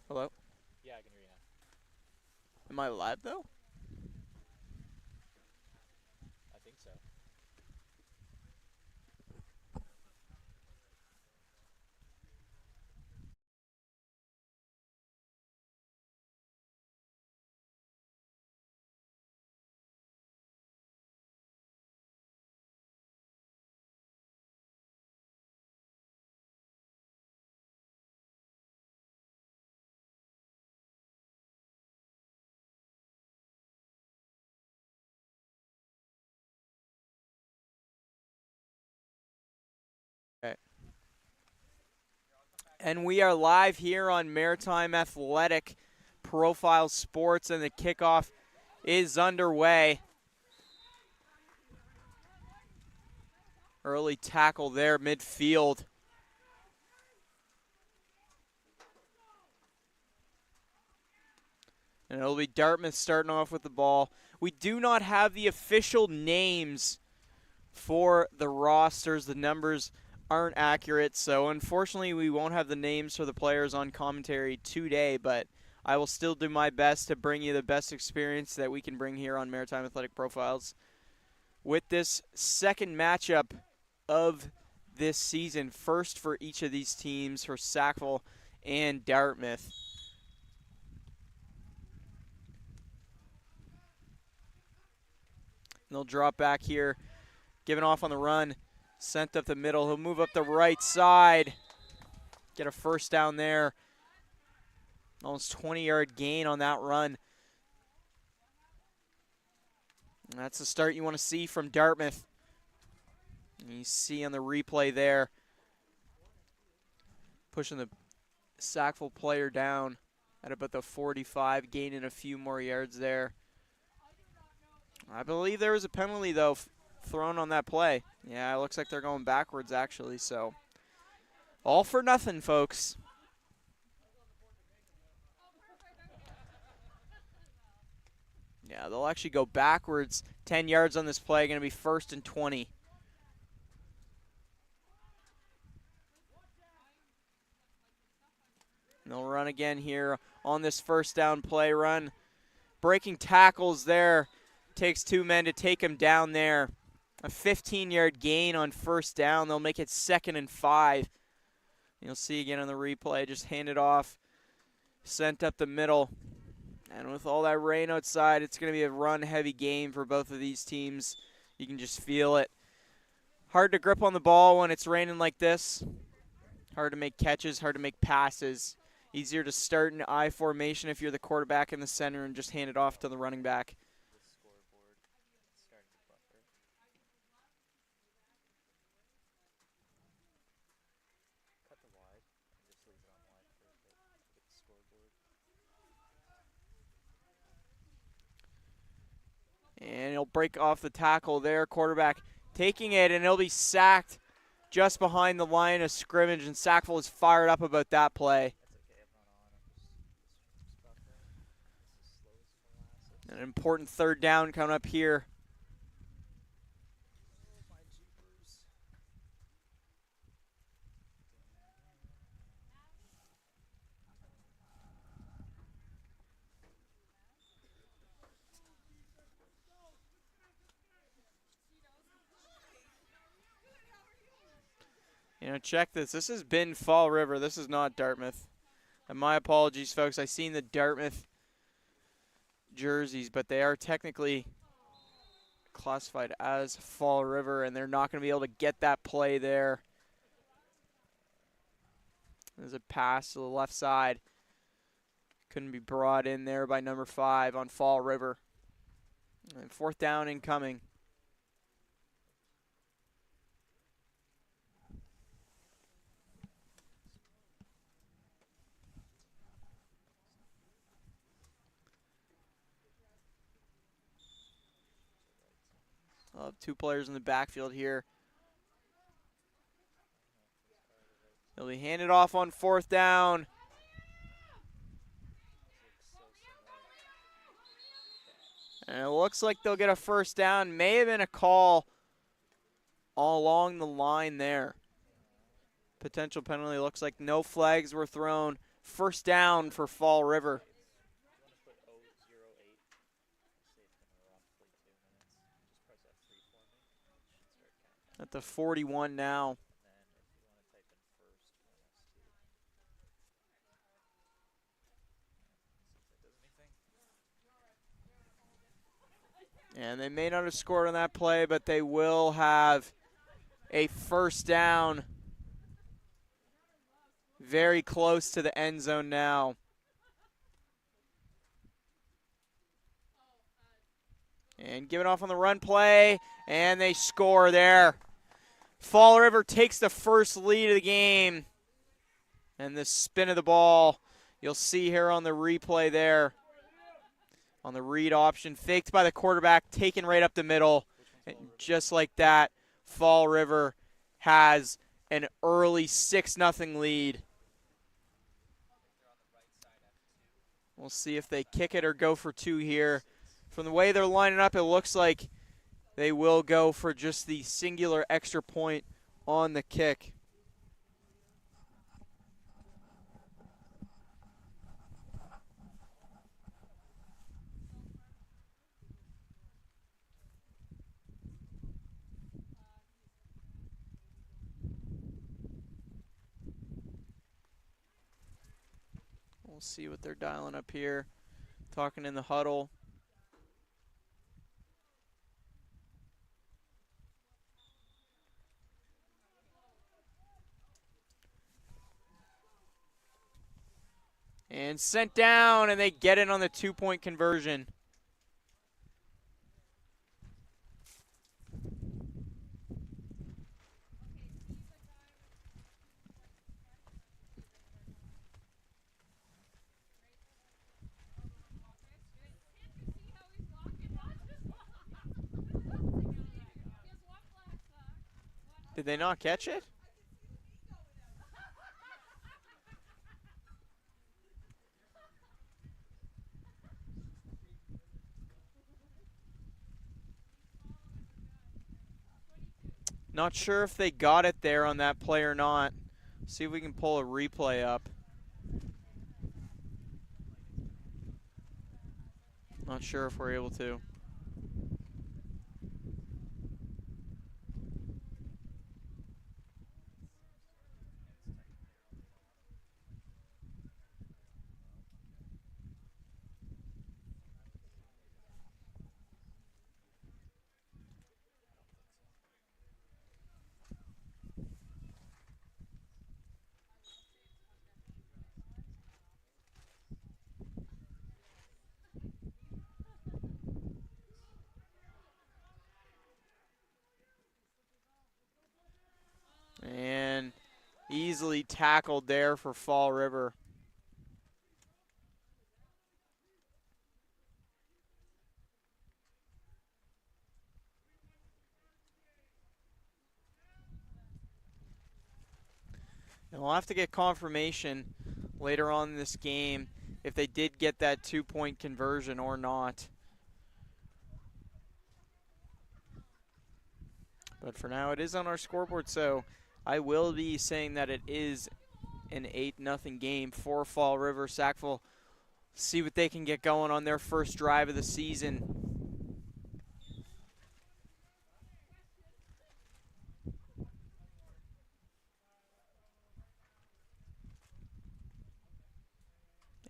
Hello? Yeah, I can hear you now. Am I live though? I think so. Okay. And we are live here on Maritime Athletic Profile Sports, and the kickoff is underway. Early tackle there, midfield. And it'll be Dartmouth starting off with the ball. We do not have the official names for the rosters. The numbers aren't accurate, so unfortunately we won't have the names for the players on commentary today, but I will still do my best to bring you the best experience that we can bring here on Maritime Athletic Profiles. With this second matchup of this season, first for each of these teams, for Sackville and Dartmouth. And they'll drop back here, giving off on the run, sent up the middle. He'll move up the right side, get a first down there. Almost 20-yard gain on that run. And that's the start you want to see from Dartmouth. And you see on the replay there, pushing the Sackville player down at about the 45, gaining a few more yards there. I believe there was a penalty, though, thrown on that play. Yeah, it looks like they're going backwards, actually, so all for nothing, folks. Yeah, they'll actually go backwards. 10 yards on this play, going to be 1st and 20. And they'll run again here on this first down play run. Breaking tackles there. Takes 2 men to take him down there. A 15-yard gain on first down. They'll make it 2nd and 5. You'll see again on the replay. Just hand it off. Sent up the middle. And with all that rain outside, it's going to be a run-heavy game for both of these teams. You can just feel it. Hard to grip on the ball when it's raining like this. Hard to make catches, hard to make passes. Easier to start in I formation if you're the quarterback in the center and just hand it off to the running back. And he'll break off the tackle there. Quarterback taking it, and he'll be sacked just behind the line of scrimmage, and Sackville is fired up about that play. An important 3rd down coming up here. You know, check this. This has been Fall River. This is not Dartmouth. And my apologies, folks. I seen the Dartmouth jerseys, but they are technically classified as Fall River, and they're not going to be able to get that play there. There's a pass to the left side. Couldn't be brought in there by number 5 on Fall River. And 4th down incoming. Two players in the backfield here. They'll be handed off on 4th down. And it looks like they'll get a 1st down. May have been a call all along the line there. Potential penalty. Looks like no flags were thrown. 1st down for Fall River. At the 41 now. And they may not have scored on that play, but they will have a 1st down. Very close to the end zone now. And give it off on the run play, and they score there. Fall River takes the first lead of the game. And the spin of the ball, you'll see here on the replay there. On the read option, faked by the quarterback, taken right up the middle. And just like that, Fall River has an early 6-0 lead. We'll see if they kick it or go for 2 here. From the way they're lining up, it looks like they will go for just the singular extra point on the kick. We'll see what they're dialing up here. Talking in the huddle. And sent down, and they get it on the 2-point conversion. Did they not catch it? Not sure if they got it there on that play or not. See if we can pull a replay up. Not sure if we're able to. And easily tackled there for Fall River. And we'll have to get confirmation later on in this game if they did get that 2-point conversion or not. But for now, it is on our scoreboard, so I will be saying that it is an 8-0 game for Fall River. Sackville see what they can get going on their first drive of the season.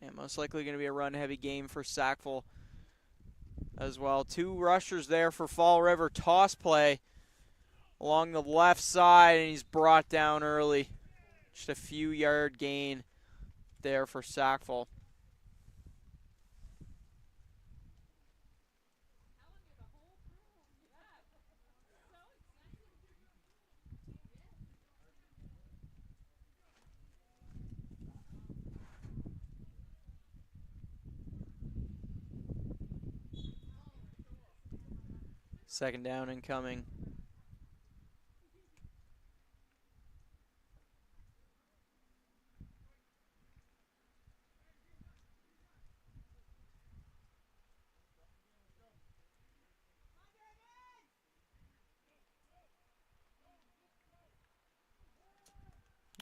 And most likely going to be a run-heavy game for Sackville as well. 2 rushers there for Fall River. Toss play along the left side, and he's brought down early. Just a few yard gain there for Sackville. Second down and coming.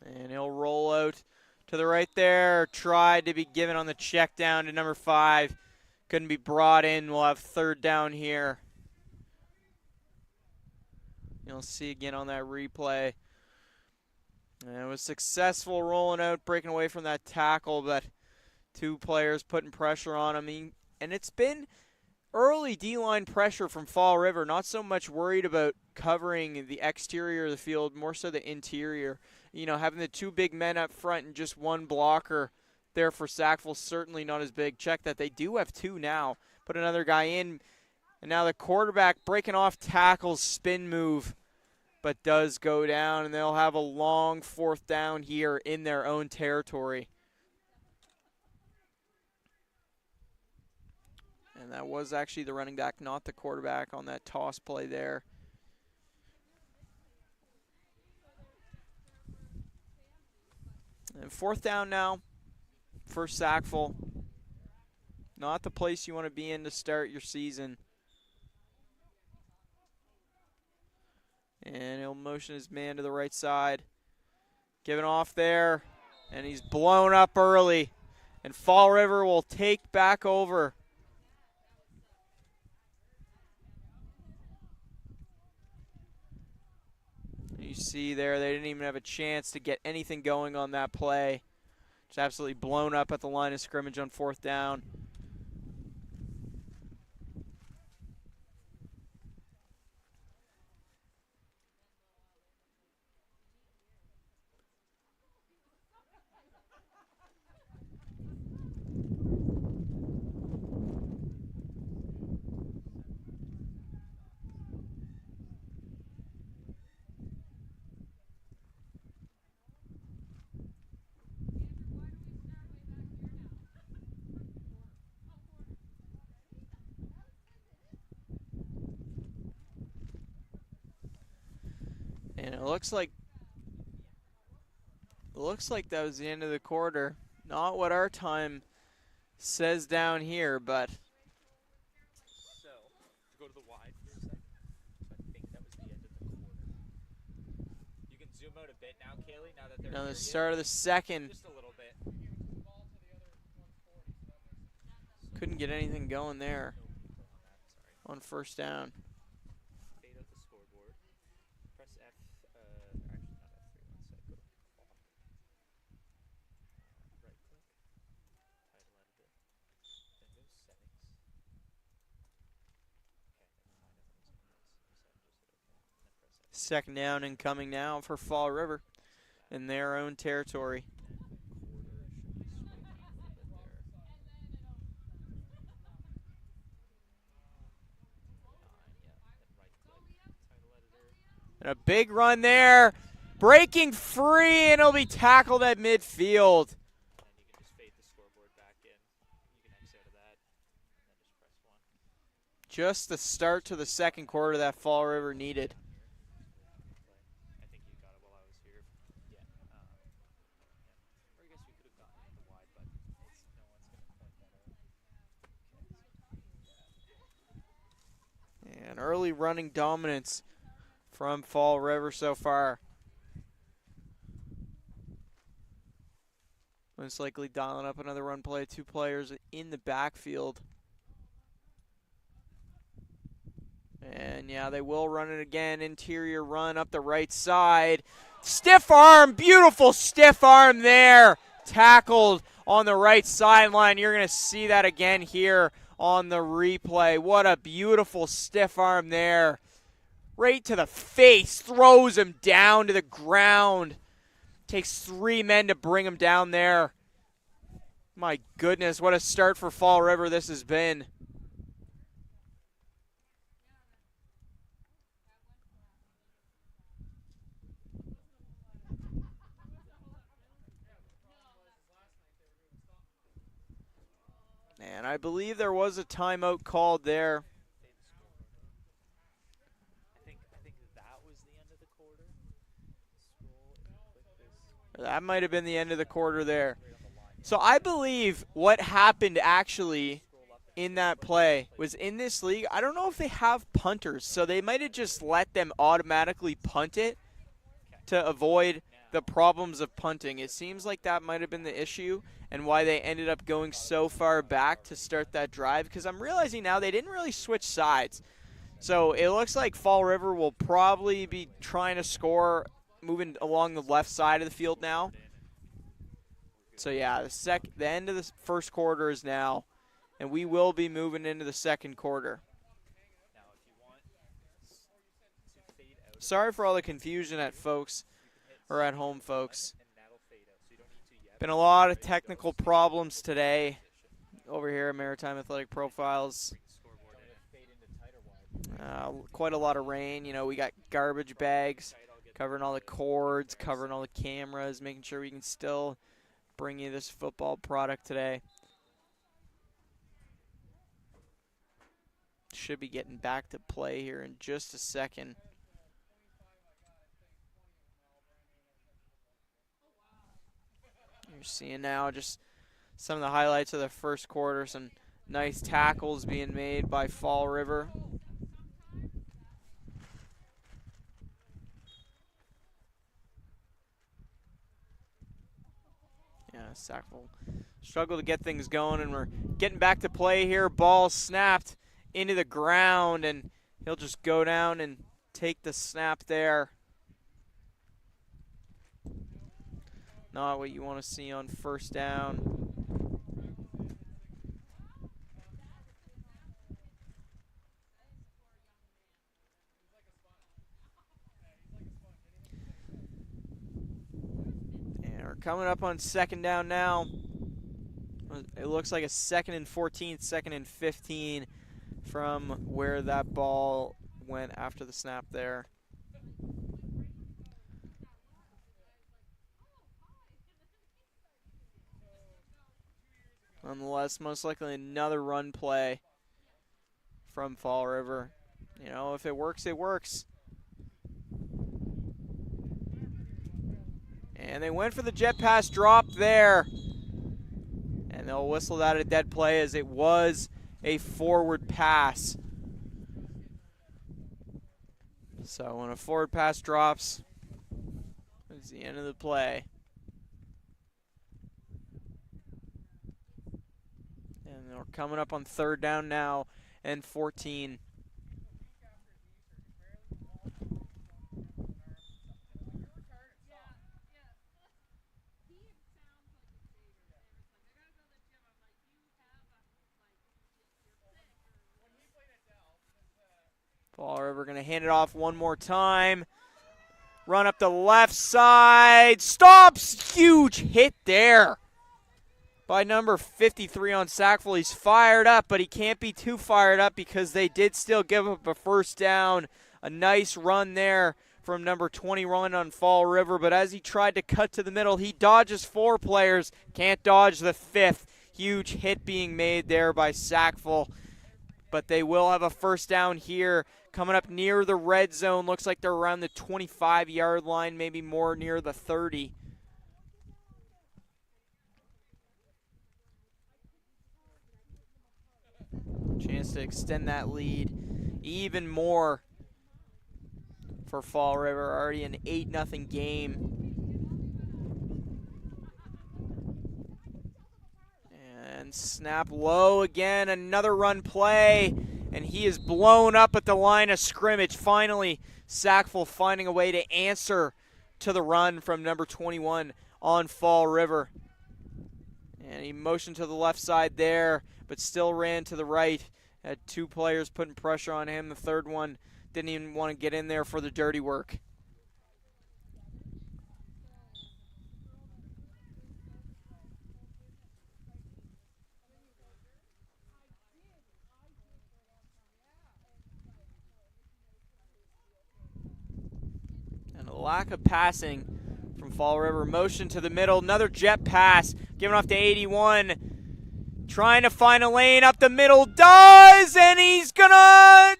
And he'll roll out to the right there. Tried to be given on the check down to number 5. Couldn't be brought in. We'll have third down here. You'll see again on that replay. And it was successful rolling out, breaking away from that tackle, but 2 players putting pressure on him. And it's been early D-line pressure from Fall River. Not so much worried about covering the exterior of the field, more so the interior. You know, having the 2 big men up front and just 1 blocker there for Sackville, certainly not as big. Check that. They do have 2 now. Put another guy in. And now the quarterback breaking off tackles, spin move, but does go down. And they'll have a long 4th down here in their own territory. And that was actually the running back, not the quarterback on that toss play there. And 4th down now for Sackville. Not the place you want to be in to start your season. And he'll motion his man to the right side. Giving off there. And he's blown up early. And Fall River will take back over. You see there, they didn't even have a chance to get anything going on that play. Just absolutely blown up at the line of scrimmage on 4th down. And it looks like that was the end of the quarter. Not what our time says down here, but So, to go to the wide for a second. So I think that was the end of the quarter. You can zoom out a bit now, Kaylee, now that they're now near the you. start of the second. Just a little bit. Couldn't get anything going there No people on that, sorry. on 1st down. Fade out the scoreboard. Press F, actually not F3, one sec, go to clock. Right click. Title editor. Then go settings. Okay, never mind, everything's in place. So just hit OK. And then press F. 2nd down and coming now for Fall River in their own territory. And a big run there. Breaking free, and it'll be tackled at midfield. And you can just fade the scoreboard back in. You can exit out of that, and then just press 1. Just the start to the 2nd quarter that Fall River needed. I think you got it while I was here. Yeah. Or I guess we could have gotten it the wide, but no one's going to point that out. And early running dominance from Fall River so far. Most likely dialing up another run play. 2 players in the backfield. And yeah, they will run it again. Interior run up the right side. Stiff arm, beautiful stiff arm there. Tackled on the right sideline. You're going to see that again here on the replay. What a beautiful stiff arm there. Right to the face, throws him down to the ground. Takes 3 men to bring him down there. My goodness, what a start for Fall River this has been. And I believe there was a timeout called there. That might have been the end of the quarter there. So I believe what happened actually in that play was in this league, I don't know if they have punters, so they might have just let them automatically punt it to avoid the problems of punting. It seems like that might have been the issue and why they ended up going so far back to start that drive, because I'm realizing now they didn't really switch sides. So it looks like Fall River will probably be trying to score moving along the left side of the field now. So yeah, the end of the first quarter is now, and we will be moving into the second quarter. Sorry for all the confusion at home, folks. Been a lot of technical problems today over here at Maritime Athletic Profiles. Quite a lot of rain. You know, we got garbage bags covering all the cords, covering all the cameras, making sure we can still bring you this football product today. Should be getting back to play here in just a second. You're seeing now just some of the highlights of the first quarter. Some nice tackles being made by Fall River. Yeah, Sackville struggled to get things going, and we're getting back to play here. Ball snapped into the ground, and he'll just go down and take the snap there. Not what you want to see on first down. And we're coming up on second down now. It looks like a 2nd and 14, 2nd and 15 from where that ball went after the snap there. Nonetheless, most likely another run play from Fall River. You know, if it works, it works. And they went for the jet pass drop there. And they'll whistle that a dead play, as it was a forward pass. So when a forward pass drops, it's the end of the play. And we're coming up on third down now and 14. Fall River going to hand it off one more time. Run up the left side. Stops. Huge hit there by number 53 on Sackville. He's fired up, but he can't be too fired up because they did still give up a first down. A nice run there from number 21 on Fall River, but as he tried to cut to the middle, he dodges 4 players. Can't dodge the 5th. Huge hit being made there by Sackville. But they will have a first down here coming up near the red zone. Looks like they're around the 25-yard line, maybe more near the 30. Chance to extend that lead even more for Fall River. Already an 8-0 game. And snap low again, another run play, and he is blown up at the line of scrimmage. Finally, Sackville finding a way to answer to the run from number 21 on Fall River. And he motioned to the left side there, but still ran to the right. Had 2 players putting pressure on him. The third one didn't even want to get in there for the dirty work. Lack of passing from Fall River. Motion to the middle. Another jet pass. Giving off to 81. Trying to find a lane up the middle. Does! And he's gonna...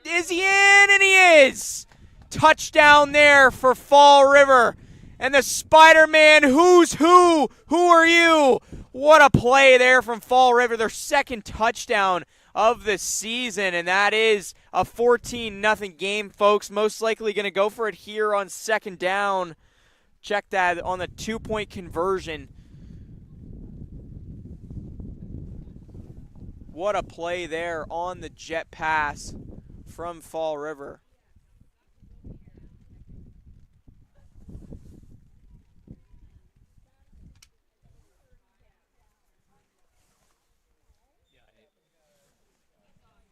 Is he in? And he is! Touchdown there for Fall River. And the Spider-Man, who's who? Who are you? What a play there from Fall River, their second touchdown of the season, and that is a 14-0 game, folks. Most likely going to go for it here on second down. Check that on the 2-point conversion. What a play there on the jet pass from Fall River.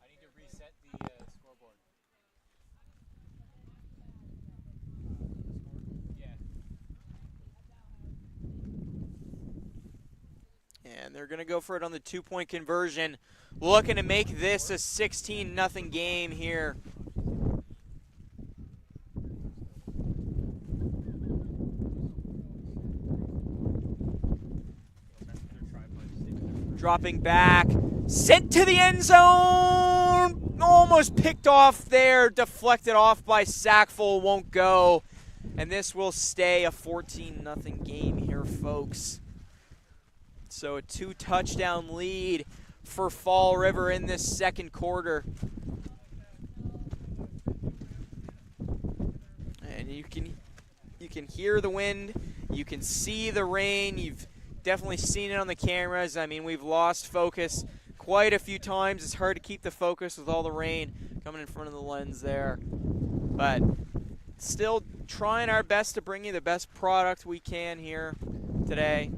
I need to reset the scoreboard. Yeah. And they're going to go for it on the 2-point conversion. Looking to make this a 16-0 game here. Dropping back, sent to the end zone, almost picked off there, deflected off by Sackville, won't go. And this will stay a 14-0 game here, folks. So a 2-touchdown lead for Fall River in this second quarter. And you can hear the wind, you can see the rain, you've definitely seen it on the cameras. I mean, we've lost focus quite a few times. It's hard to keep the focus with all the rain coming in front of the lens there. But still trying our best to bring you the best product we can here today.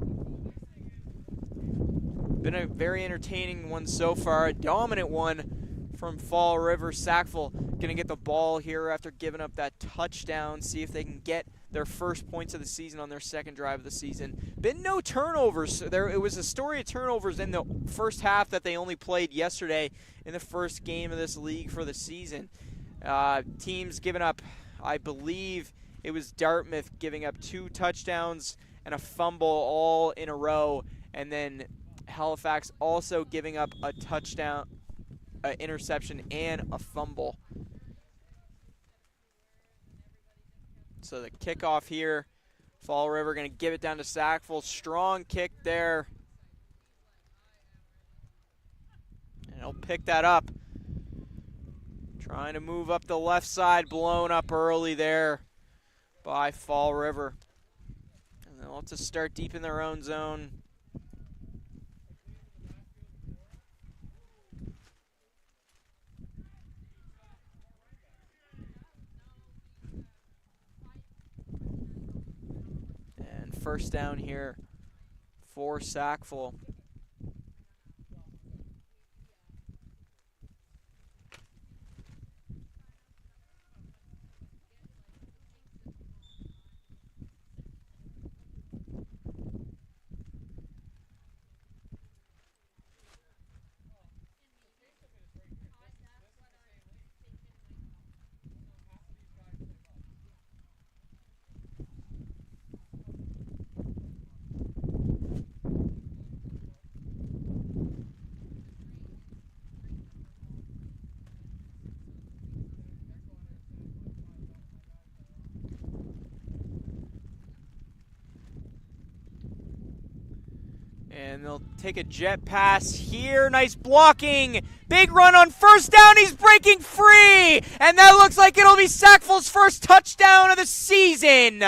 Been a very entertaining one so far, a dominant one from Fall River. Sackville going to get the ball here after giving up that touchdown. See if they can get their first points of the season on their second drive of the season. Been no turnovers. It was a story of turnovers in the first half that they only played yesterday in the first game of this league for the season. Teams giving up, I believe it was Dartmouth giving up 2 touchdowns and a fumble all in a row, and then Halifax also giving up a touchdown, an interception, and a fumble. So the kickoff here, Fall River going to give it down to Sackville. Strong kick there. And he'll pick that up. Trying to move up the left side, blown up early there by Fall River. And they'll have to start deep in their own zone. First down here for Sackville. And they'll take a jet pass here. Nice blocking. Big run on first down. He's breaking free. And that looks like it'll be Sackville's first touchdown of the season.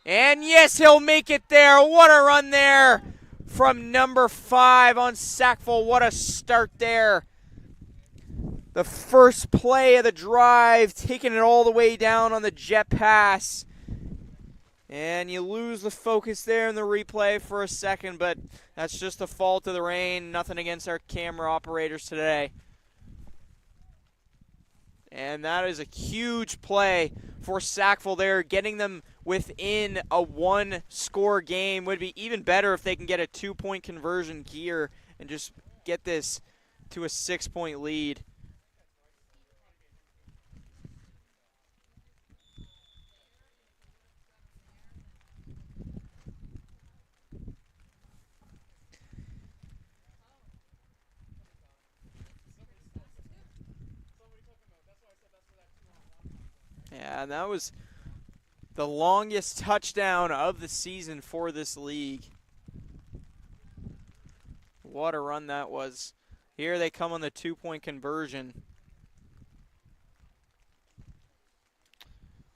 And yes, he'll make it there. What a run there from number 5 on Sackville. What a start there. The first play of the drive, taking it all the way down on the jet pass. And you lose the focus there in the replay for a second, but that's just the fault of the rain. Nothing against our camera operators today. And that is a huge play for Sackville there, getting them within a 1-score game. Would be even better if they can get a 2-point conversion here and just get this to a 6-point lead. Yeah, and that was The longest touchdown of the season for this league. What a run that was. Here they come on the 2-point conversion.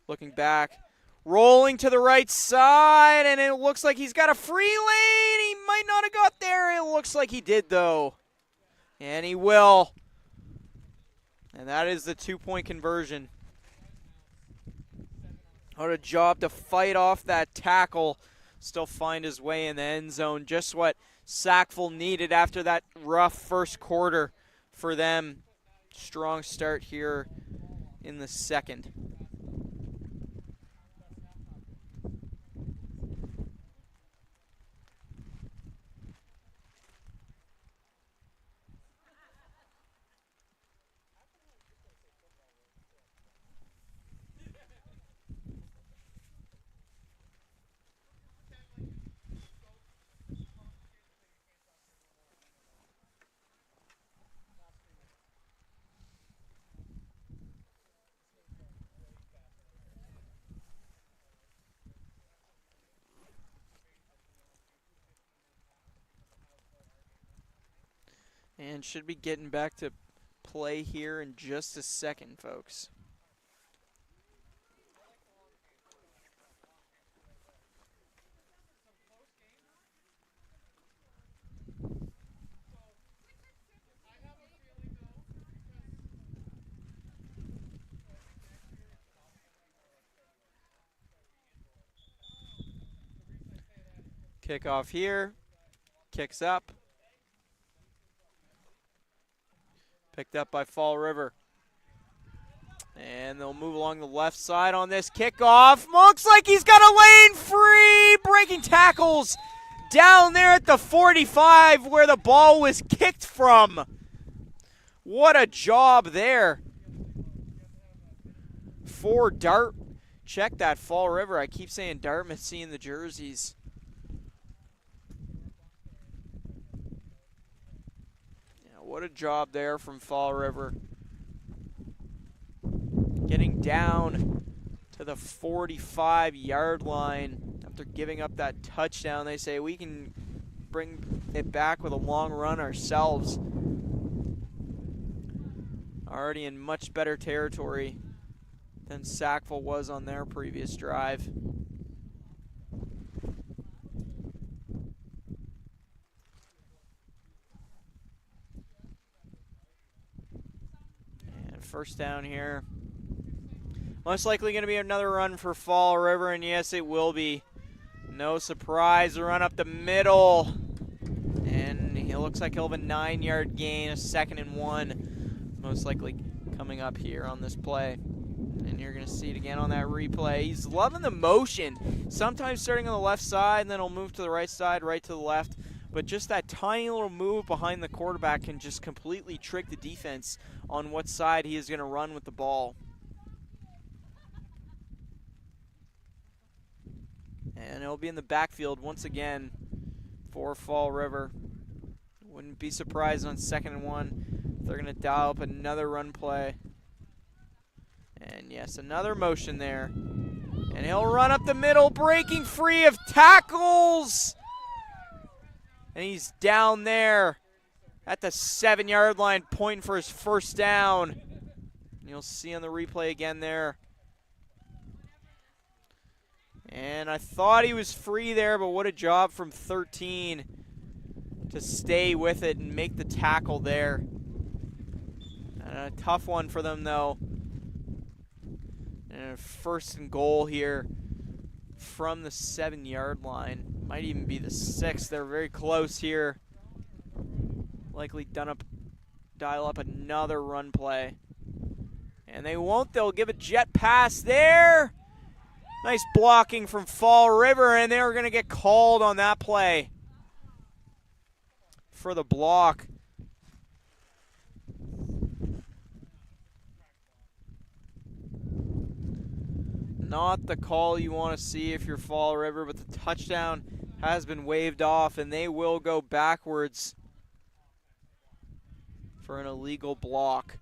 Looking back. Rolling to the right side, and it looks like he's got a free lane. He might not have got there. It looks like he did, though. And he will. And that is the 2-point conversion. What a job to fight off that tackle. Still find his way in the end zone. Just what Sackville needed after that rough first quarter for them. Strong start here in the second. And should be getting back to play here in just a second, folks. Kickoff here. Kicks up. Picked up by Fall River. And they'll move along the left side on this kickoff. Looks like he's got a lane free. Breaking tackles down there at the 45 where the ball was kicked from. What a job there for Dart. Check that Fall River. I keep saying Dartmouth, seeing the jerseys. What a job there from Fall River. Getting down to the 45-yard line after giving up that touchdown. They say we can bring it back with a long run ourselves. Already in much better territory than Sackville was on their previous drive. First down here. Most likely going to be another run for Fall River, and yes, it will be. No surprise, a run up the middle. And it looks like he'll have a 9-yard gain, a 2nd and 1. Most likely coming up here on this play. And you're going to see it again on that replay. He's loving the motion. Sometimes starting on the left side, and then he'll move to the right side, right to the left. But just that tiny little move behind the quarterback can just completely trick the defense on what side he is going to run with the ball. And it'll be in the backfield once again for Fall River. Wouldn't be surprised on 2nd and 1 if they're going to dial up another run play. And yes, another motion there. And he'll run up the middle, breaking free of tackles. And he's down there at the 7-yard line, pointing for his first down. And you'll see on the replay again there. And I thought he was free there, but what a job from 13 to stay with it and make the tackle there. And a tough one for them, though. And a 1st and goal here from the 7-yard line. Might even be the 6. They're very close here. Likely dial up another run play. And they won't. They'll give a jet pass there. Nice blocking from Fall River, and they're going to get called on that play for the block. Not the call you want to see if you're Fall River, but the touchdown has been waved off, and they will go backwards for an illegal block.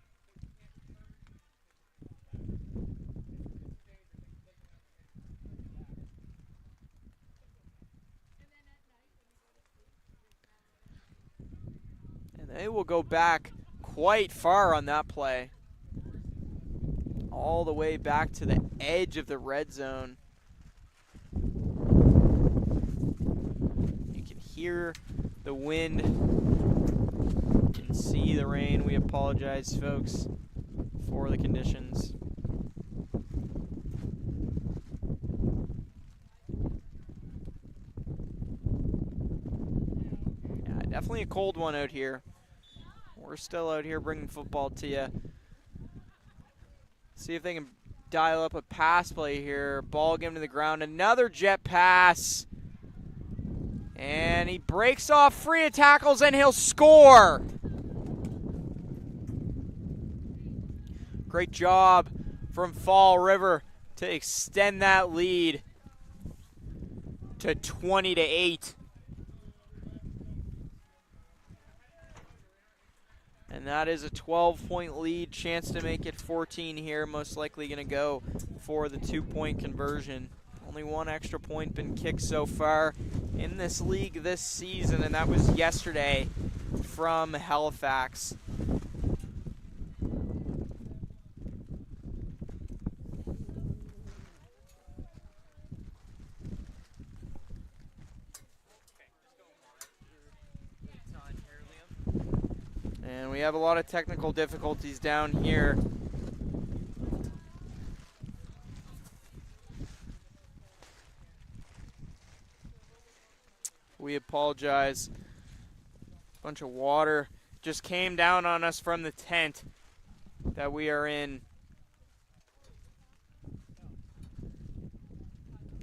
They will go back quite far on that play. All the way back to the edge of the red zone. You can hear the wind. You can see the rain. We apologize, folks, for the conditions. Yeah, definitely a cold one out here. We're still out here bringing football to you. See if they can dial up a pass play here. Ball given to the ground. Another jet pass. And he breaks off free of tackles and he'll score. Great job from Fall River to extend that lead to 20-8. And that is a 12-point lead. Chance to make it 14 here. Most likely going to go for the 2-point conversion. Only one extra point been kicked so far in this league this season, and that was yesterday from Halifax. And we have a lot of technical difficulties down here. We apologize. Bunch of water just came down on us from the tent that we are in.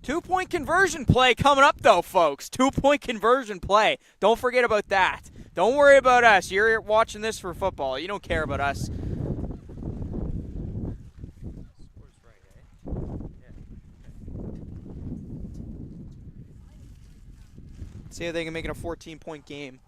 2-point conversion play coming up, though, folks. 2-point conversion play. Don't forget about that. Don't worry about us. You're watching this for football. You don't care about us. See if they can make it a 14-point game.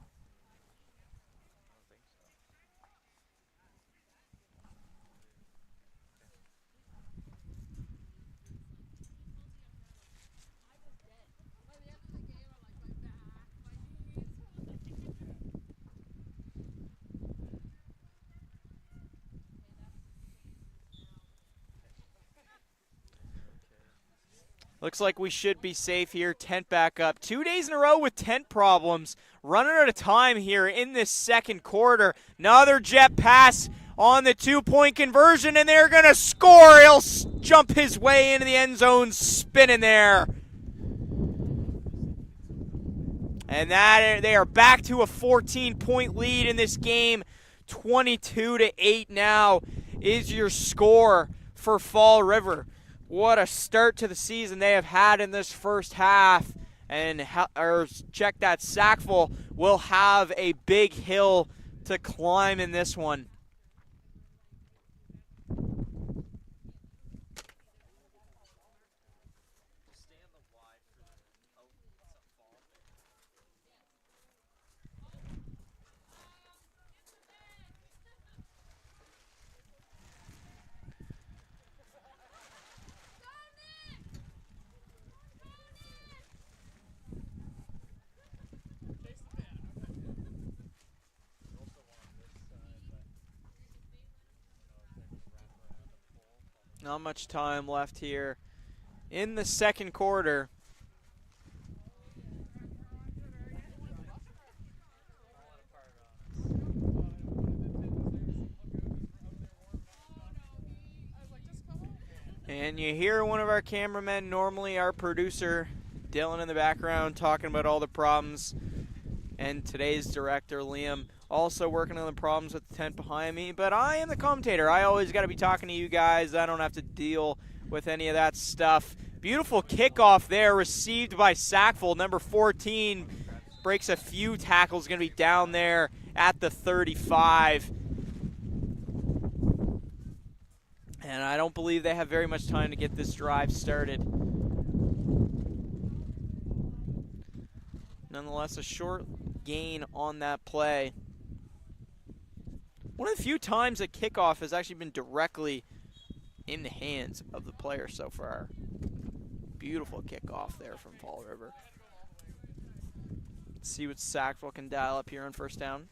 Looks like we should be safe here. Tent back up. 2 days in a row with tent problems. Running out of time here in this second quarter. Another jet pass on the 2-point conversion, and they're going to score. He'll jump his way into the end zone, spinning there. And they are back to a 14-point lead in this game. 22-8 now is your score for Fall River. What a start to the season they have had in this first half. And check that, Sackville will have a big hill to climb in this one. Not much time left here in the second quarter. And you hear one of our cameramen, normally our producer, Dylan, in the background talking about all the problems. And today's director, Liam, also working on the problems with the tent behind me. But I am the commentator. I always got to be talking to you guys. I don't have to deal with any of that stuff. Beautiful kickoff there, received by Sackville. Number 14 breaks a few tackles, going to be down there at the 35. And I don't believe they have very much time to get this drive started. Nonetheless, a short gain on that play. One of the few times that kickoff has actually been directly in the hands of the player so far. Beautiful kickoff there from Fall River. Let's see what Sackville can dial up here on first down.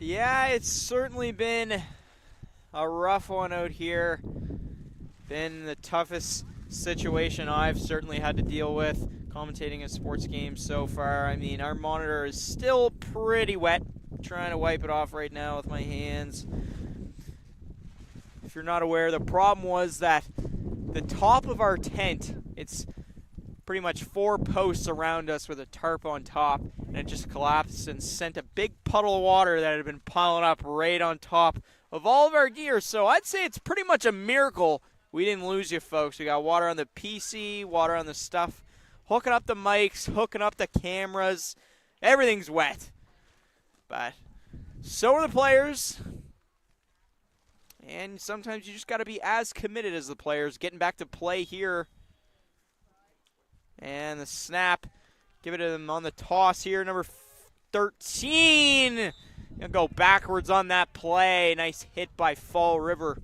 Yeah, it's certainly been a rough one out here. Been the toughest situation I've certainly had to deal with commentating a sports game so far. I mean, our monitor is still pretty wet. I'm trying to wipe it off right now with my hands. If you're not aware, the problem was that the top of our tent, it's pretty much 4 posts around us with a tarp on top, and it just collapsed and sent a big puddle of water that had been piling up right on top of all of our gear. So I'd say it's pretty much a miracle we didn't lose you folks. We got water on the PC, water on the stuff, hooking up the mics, hooking up the cameras. Everything's wet. But so are the players. And sometimes you just got to be as committed as the players. Getting back to play here. And the snap. Give it to them on the toss here. Number 13. Gonna go backwards on that play. Nice hit by Fall River.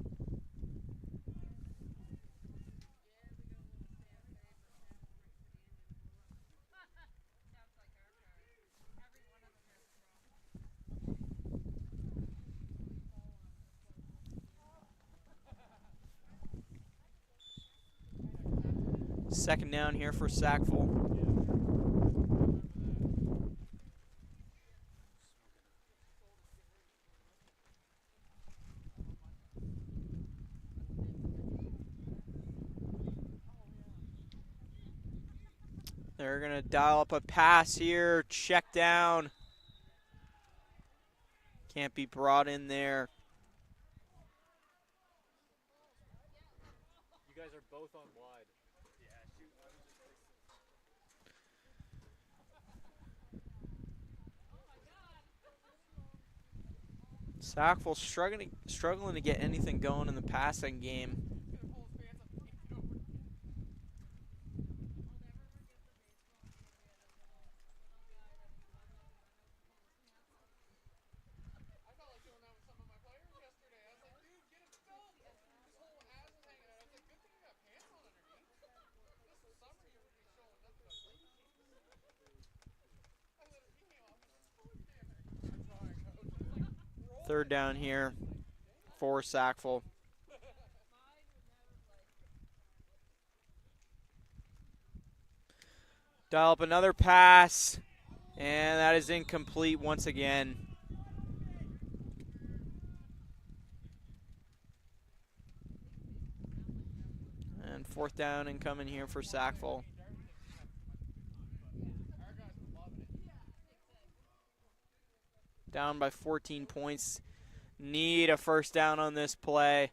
Second down here for Sackville. They're going to dial up a pass here. Check down. Can't be brought in there. You guys are both on wide. Sackville struggling to get anything going in the passing game. Third down here for Sackville. Dial up another pass, and that is incomplete once again. And fourth down incoming here for Sackville. Down by 14 points. Need a first down on this play.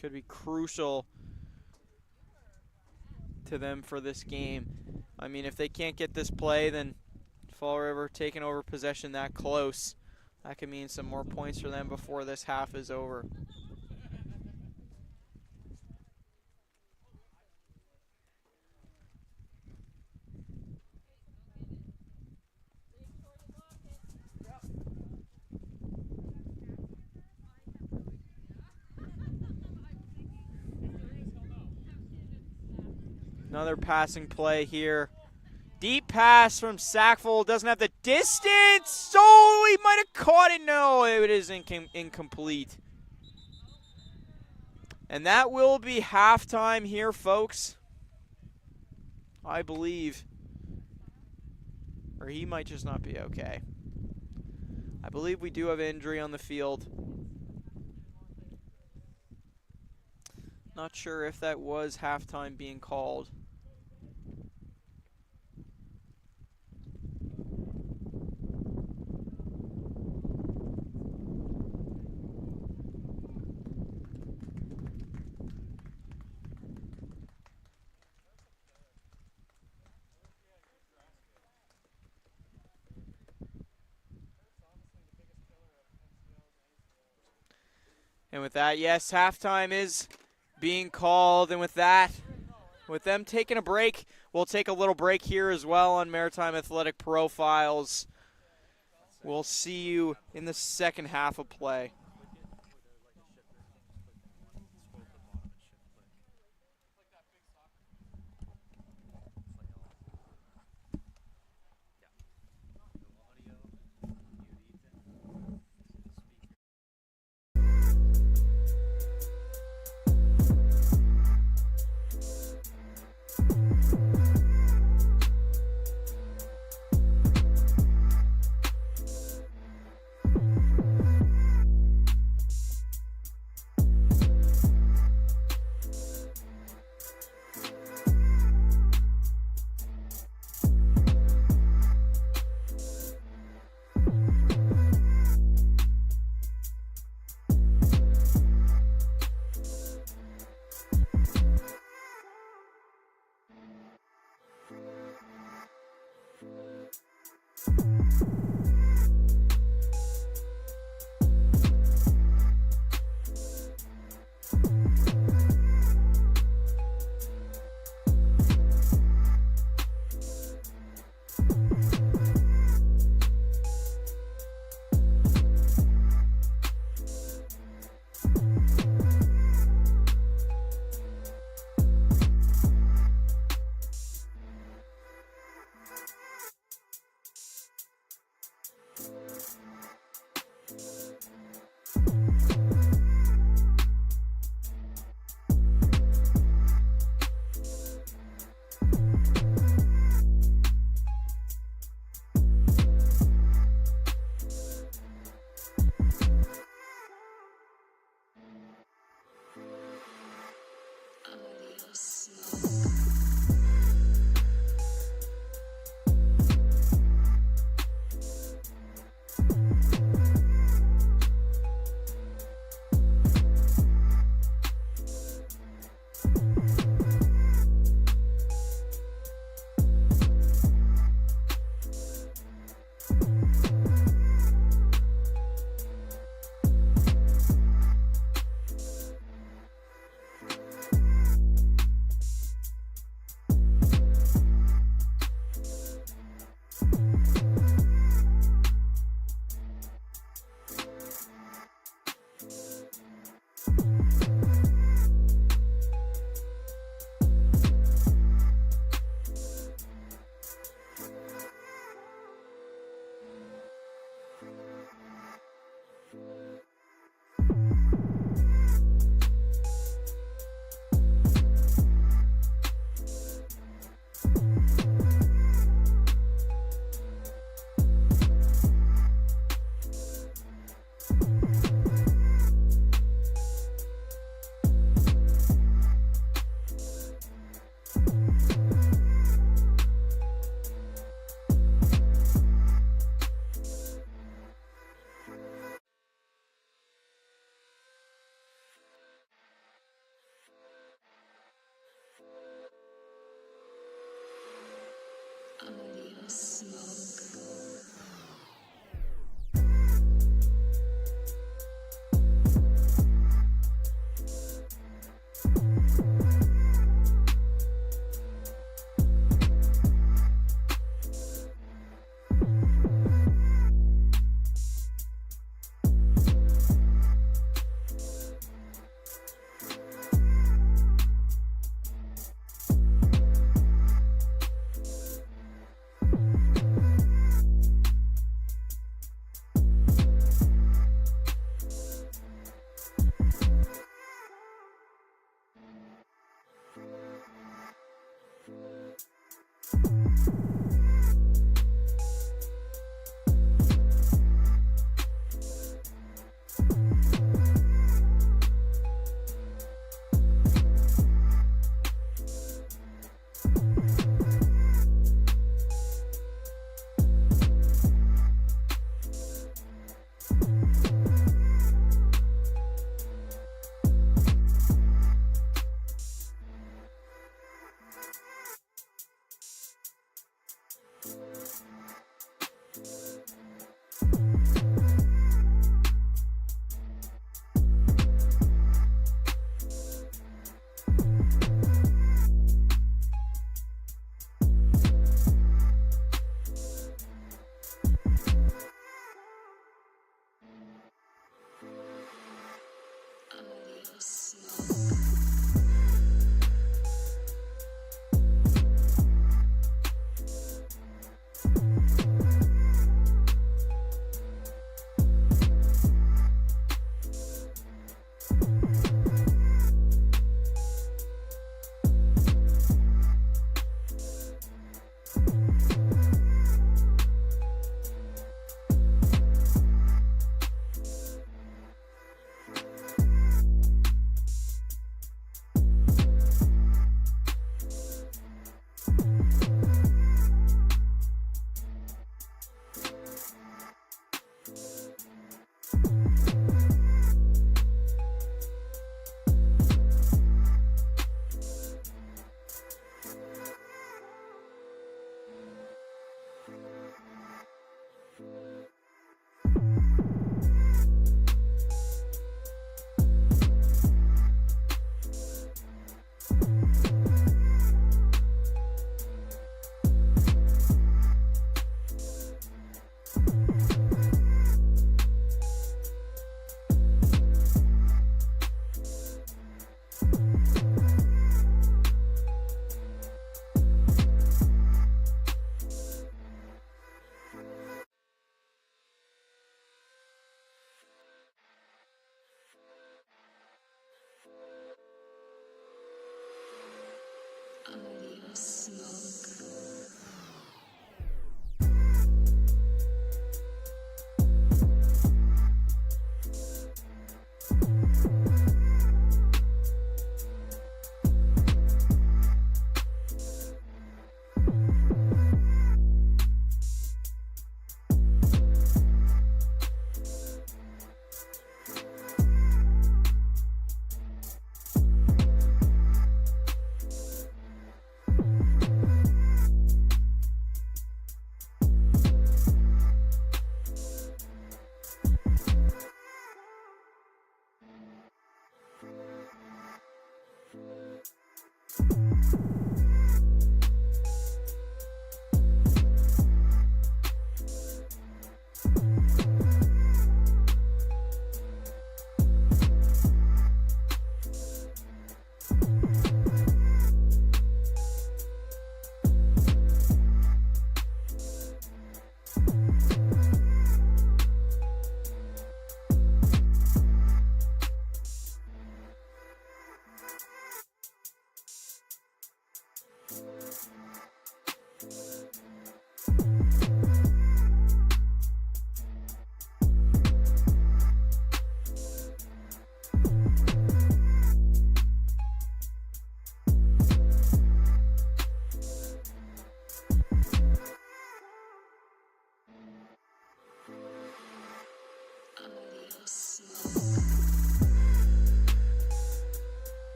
Could be crucial to them for this game. I mean, if they can't get this play, then Fall River taking over possession that close. That could mean some more points for them before this half is over. Another passing play here. Deep pass from Sackville. Doesn't have the distance. Oh, he might have caught it. No, it is incomplete. And that will be halftime here, folks. I believe. Or he might just not be okay. I believe we do have injury on the field. Not sure if that was halftime being called. And with that, yes, halftime is being called. And with that, with them taking a break, we'll take a little break here as well on Maritime Athletic Profiles. We'll see you in the second half of play.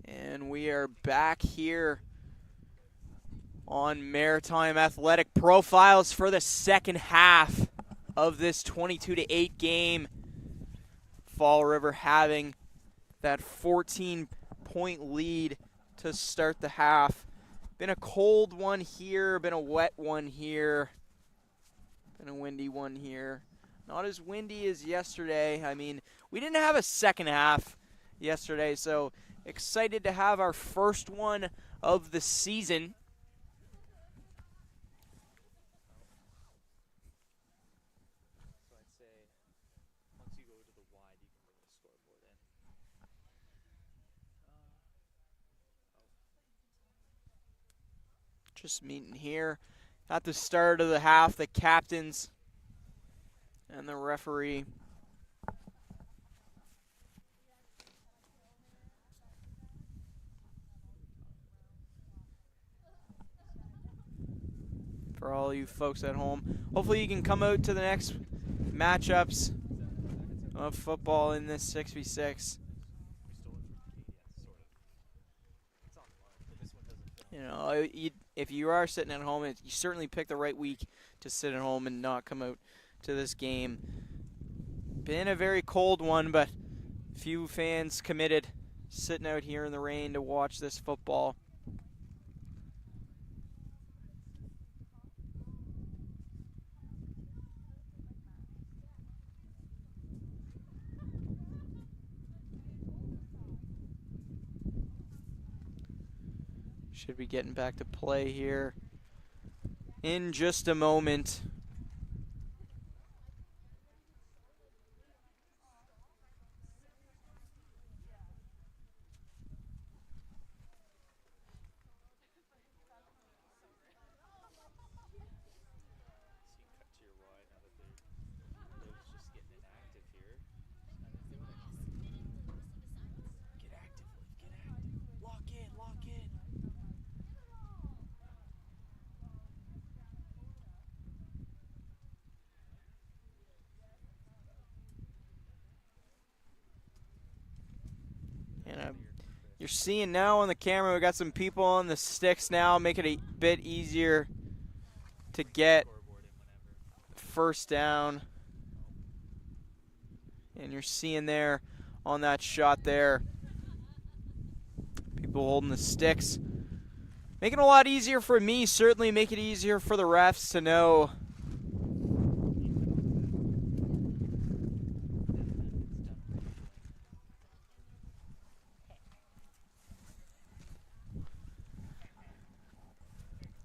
And we are back here on Maritime Athletic Profiles for the second half of this 22-8 game. Fall River having that 14-point lead to start the half. Been a cold one here, been a wet one here, been a windy one here. Not as windy as yesterday. I mean, we didn't have a second half yesterday, so excited to have our first one of the season. So I'd say once you go to the wide, you can bring the scoreboard in. Just meeting here at the start of the half, the captains and the referee. For all you folks at home, hopefully you can come out to the next matchups of football in this 6v6. We stole it from Katie, sort of. It's on one, but this one doesn't fit. You know, if you are sitting at home, you certainly picked the right week to sit at home and not come out to this game. Been a very cold one, but few fans committed, sitting out here in the rain to watch this football. Should be getting back to play here in just a moment. You're seeing now on the camera, we got some people on the sticks now, make it a bit easier to get first down. And you're seeing there on that shot there, people holding the sticks. Making it a lot easier for me, certainly make it easier for the refs to know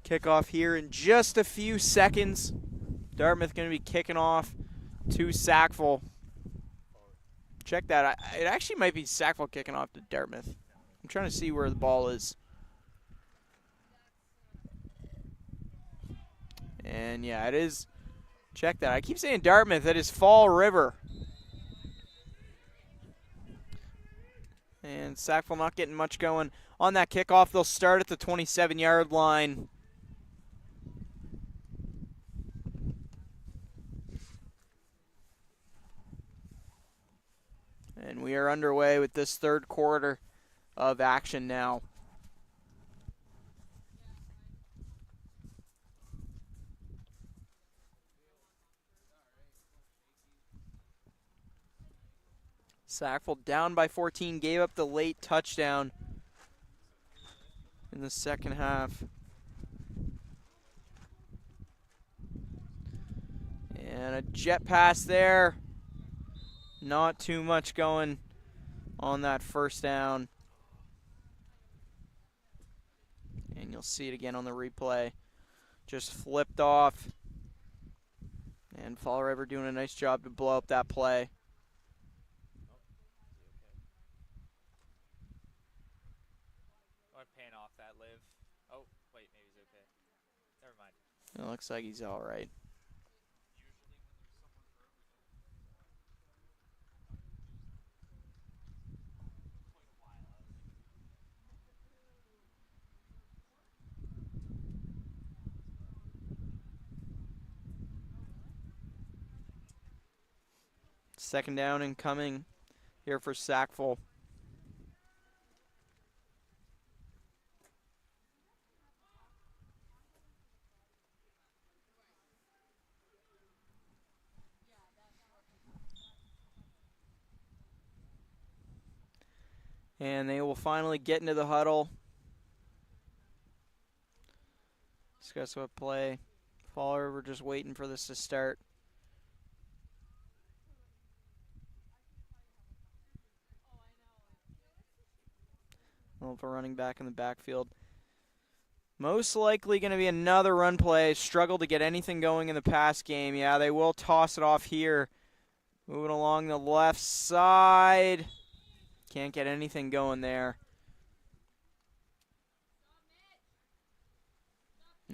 kickoff here in just a few seconds. Dartmouth going to be kicking off to Sackville. Check that. It actually might be Sackville kicking off to Dartmouth. I'm trying to see where the ball is. And yeah, it is. Check that. I keep saying Dartmouth. That is Fall River. And Sackville not getting much going on that kickoff. They'll start at the 27-yard line. And we are underway with this third quarter of action now. Sackville down by 14, gave up the late touchdown in the second half. And a jet pass there. Not too much going on that first down. And you'll see it again on the replay. Just flipped off. And Fall River doing a nice job to blow up that play. I'm paying off that live. Oh, wait, maybe he's okay. Never mind. It looks like he's all right. Second down and coming here for Sackville. And they will finally get into the huddle. Discuss what play. Fall River just waiting for this to start. Well, for running back in the backfield. Most likely going to be another run play. Struggle to get anything going in the pass game. Yeah, they will toss it off here. Moving along the left side. Can't get anything going there.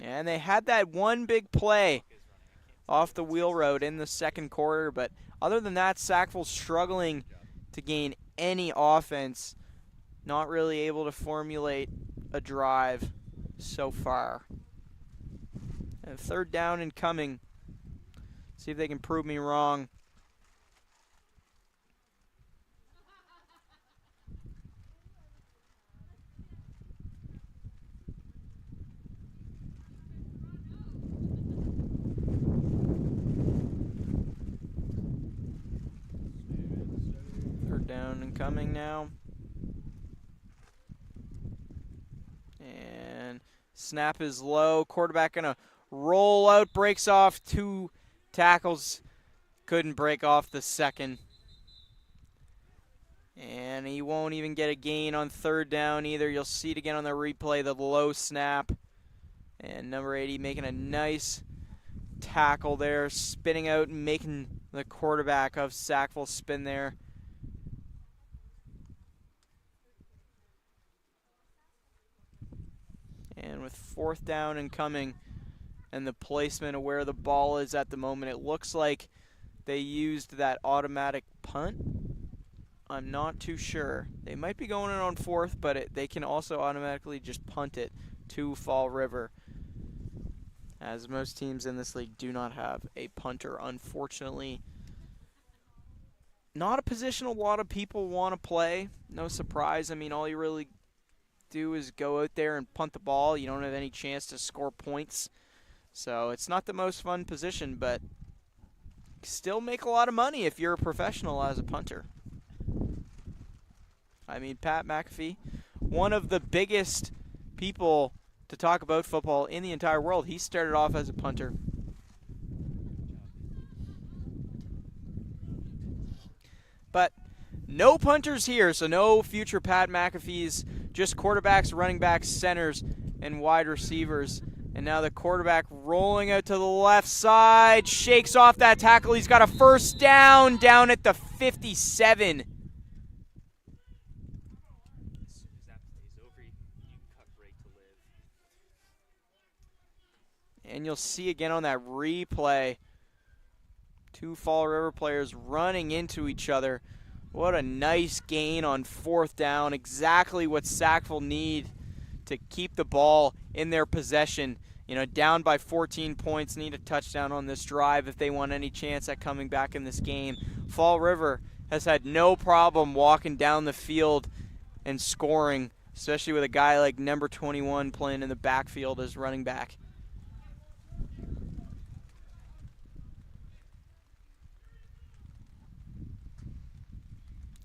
And they had that one big play off the wheel road in the second quarter. But other than that, Sackville struggling to gain any offense. Not really able to formulate a drive so far. And third down and coming. See if they can prove me wrong. Third down and coming now. And snap is low. Quarterback going to roll out, breaks off 2 tackles. Couldn't break off the second. And he won't even get a gain on third down either. You'll see it again on the replay, the low snap. And number 80 making a nice tackle there, spinning out and making the quarterback of Sackville spin there. And with fourth down and coming, and the placement of where the ball is at the moment, it looks like they used that automatic punt. I'm not too sure. They might be going in on fourth, but they can also automatically just punt it to Fall River, as most teams in this league do not have a punter, unfortunately. Not a position a lot of people want to play. No surprise. I mean, all you really do is go out there and punt the ball. You don't have any chance to score points. So it's not the most fun position, but still make a lot of money if you're a professional as a punter. I mean, Pat McAfee, one of the biggest people to talk about football in the entire world, he started off as a punter. But no punters here, so no future Pat McAfees, just quarterbacks, running backs, centers, and wide receivers. And now the quarterback rolling out to the left side, shakes off that tackle. He's got a first down at the 57. As soon as that plays over, you can cut break to live. And you'll see again on that replay, 2 Fall River players running into each other. What a nice gain on fourth down. Exactly what Sackville need to keep the ball in their possession. You know, down by 14 points, need a touchdown on this drive if they want any chance at coming back in this game. Fall River has had no problem walking down the field and scoring, especially with a guy like number 21 playing in the backfield as running back.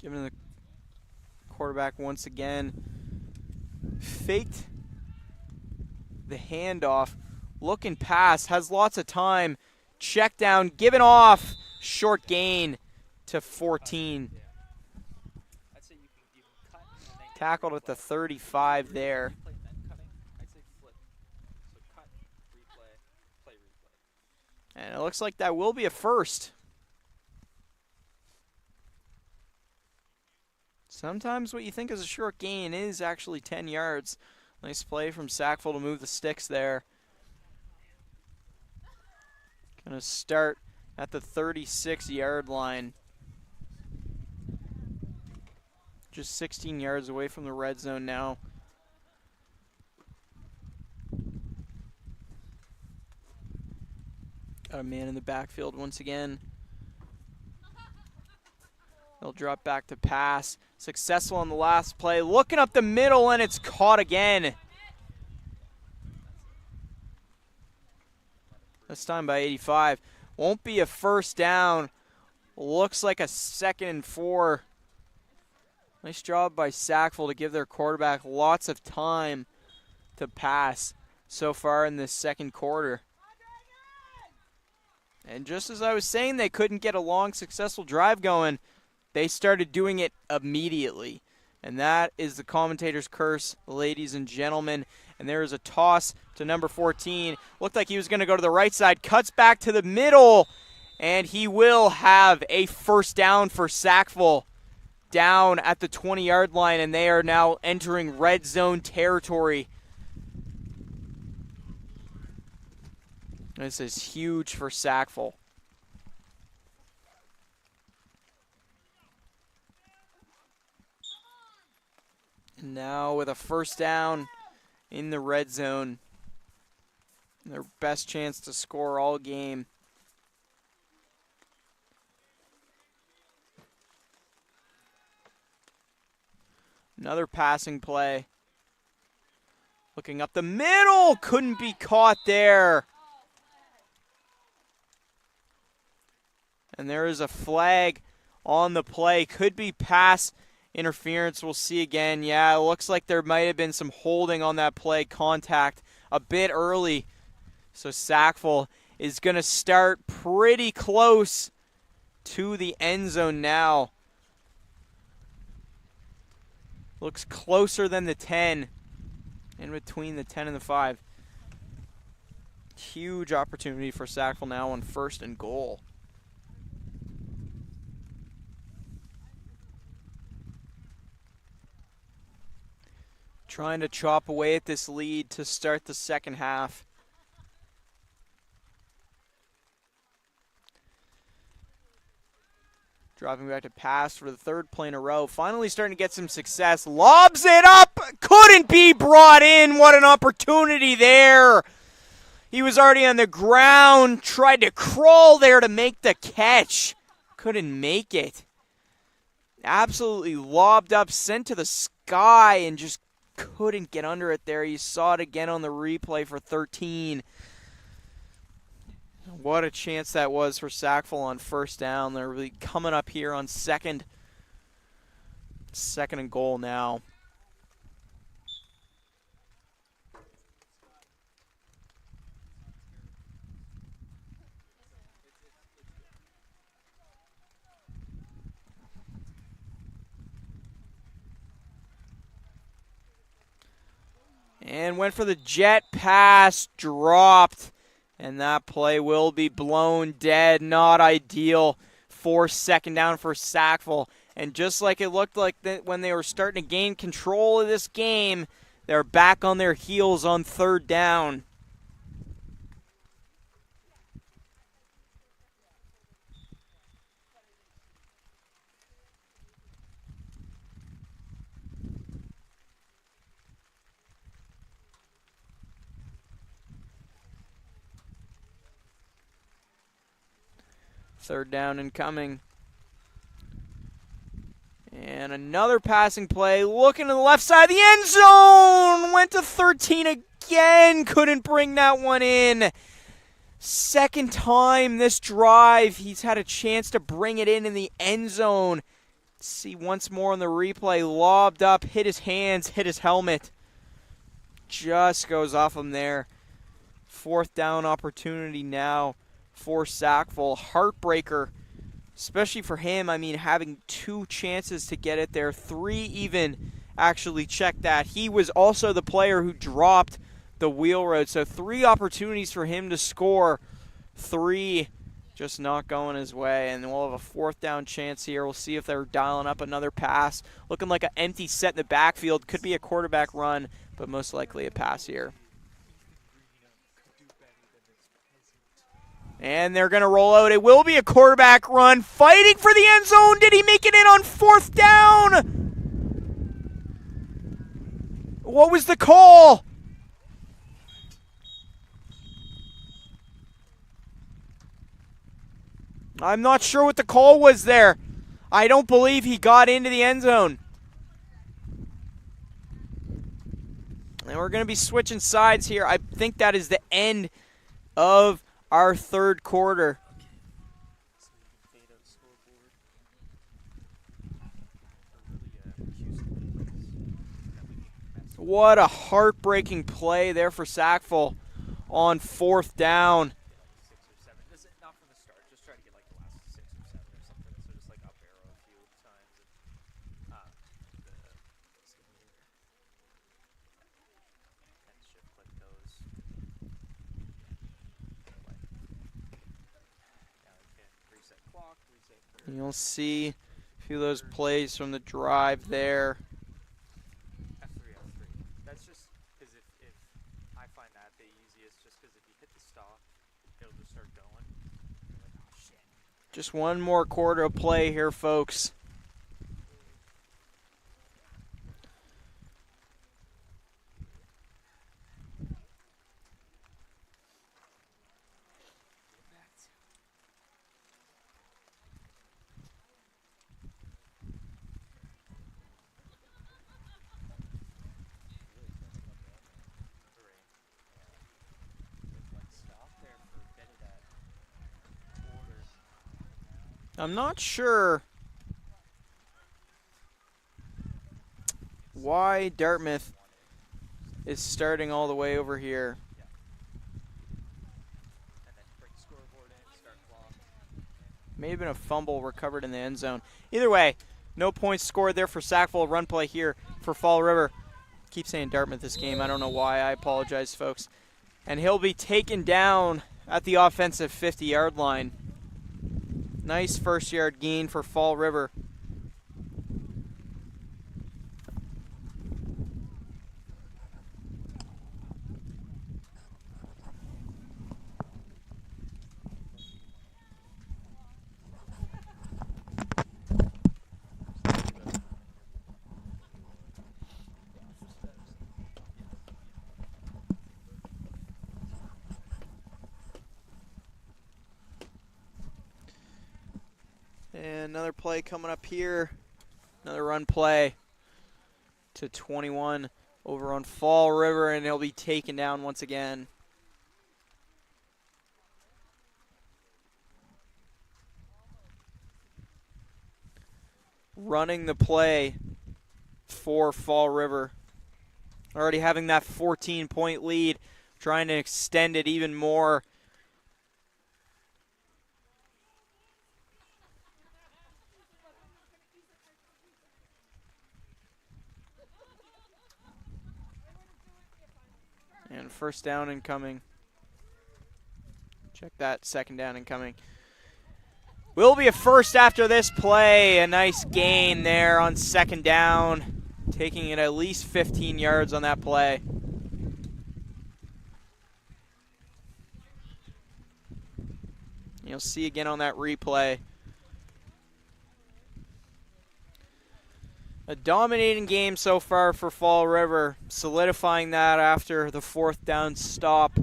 Giving the quarterback once again. Faked the handoff. Looking pass. Has lots of time. Check down. Given off. Short gain to 14. I'd say you can cut and then Tackled at the 35 there. replay and then cutting. I'd say flip. So cut, replay, play replay. And it looks like that will be a first. Sometimes what you think is a short gain is actually 10 yards. Nice play from Sackville to move the sticks there. Going to start at the 36-yard line. Just 16 yards away from the red zone now. Got a man in the backfield once again. They'll drop back to pass. Successful on the last play. Looking up the middle, and it's caught again. This time by 85. Won't be a first down. Looks like a 2nd and 4. Nice job by Sackville to give their quarterback lots of time to pass so far in this second quarter. And just as I was saying they couldn't get a long, successful drive going, they started doing it immediately. And that is the commentator's curse, ladies and gentlemen. And there is a toss to number 14. Looked like he was going to go to the right side. Cuts back to the middle. And he will have a first down for Sackville down at the 20-yard line. And they are now entering red zone territory. This is huge for Sackville. And now with a first down in the red zone, their best chance to score all game. Another passing play. Looking up the middle, couldn't be caught there. And there is a flag on the play. Could be pass interference. We'll see again. Yeah, it looks like there might have been some holding on that play, contact a bit early. So Sackville is going to start pretty close to the end zone now. Looks closer than the 10, in between the 10 and the 5. Huge opportunity for Sackville now on 1st and goal. Trying to chop away at this lead to start the second half. Driving back to pass for the third play in a row. Finally starting to get some success. Lobs it up. Couldn't be brought in. What an opportunity there. He was already on the ground. Tried to crawl there to make the catch. Couldn't make it. Absolutely lobbed up. Sent to the sky and just couldn't get under it there. You saw it again on the replay for 13. What a chance that was for Sackville on first down. They're really coming up here on second and goal now. And went for the jet pass, dropped. And that play will be blown dead. Not ideal for second down for Sackville. And just like it looked like when they were starting to gain control of this game, they're back on their heels on third down. Third down and coming. And another passing play. Looking to the left side of the end zone. Went to 13 again. Couldn't bring that one in. Second time this drive. He's had a chance to bring it in the end zone. See once more on the replay. Lobbed up. Hit his hands. Hit his helmet. Just goes off him there. Fourth down opportunity now for Sackville. Heartbreaker, especially for him. I mean, having 2 chances to get it there. 3 even actually checked that. He was also the player who dropped the wheel road. So 3 opportunities for him to score. 3 just not going his way. And we'll have a fourth down chance here. We'll see if they're dialing up another pass. Looking like an empty set in the backfield. Could be a quarterback run, but most likely a pass here. And they're going to roll out. It will be a quarterback run. Fighting for the end zone. Did he make it in on fourth down? What was the call? I'm not sure what the call was there. I don't believe he got into the end zone. And we're going to be switching sides here. I think that is the end of our third quarter. What a heartbreaking play there for Sackville on 4th down. 6 or 7. This is not from the start. Just try to get like the last 6 or 7 or something. So just like up arrow a few times. And shift click those. Now we can reset clock, reset. You'll see a few of those plays from the drive there. F3, F3. That's just because if I find that the easiest, just because if you hit the stop, it'll just start going. You're like, oh shit. Just one more quarter of play here, folks. I'm not sure why Dartmouth is starting all the way over here. And then bring scoreboard in, start clock. May have been a fumble recovered in the end zone. Either way, no points scored there for Sackville. Run play here for Fall River. Keep saying Dartmouth this game. I don't know why. I apologize, folks. And he'll be taken down at the offensive 50-yard line. Nice first-yard gain for Fall River. And another play coming up here. Another run play to 21 over on Fall River, and he'll be taken down once again. Running the play for Fall River. Already having that 14-point lead, trying to extend it even more. And first down incoming. Check that, second down incoming. Will be a first after this play. A nice gain there on second down. Taking it at least 15 yards on that play. You'll see again on that replay. A dominating game so far for Fall River, solidifying that after the 4th down stop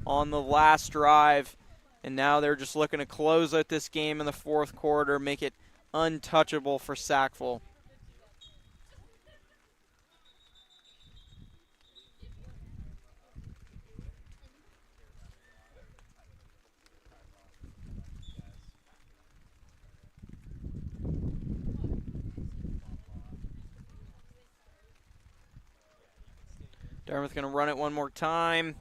on the last drive. And now they're just looking to close out this game in the 4th quarter, make it untouchable for Sackville. Dartmouth going to run it one more time.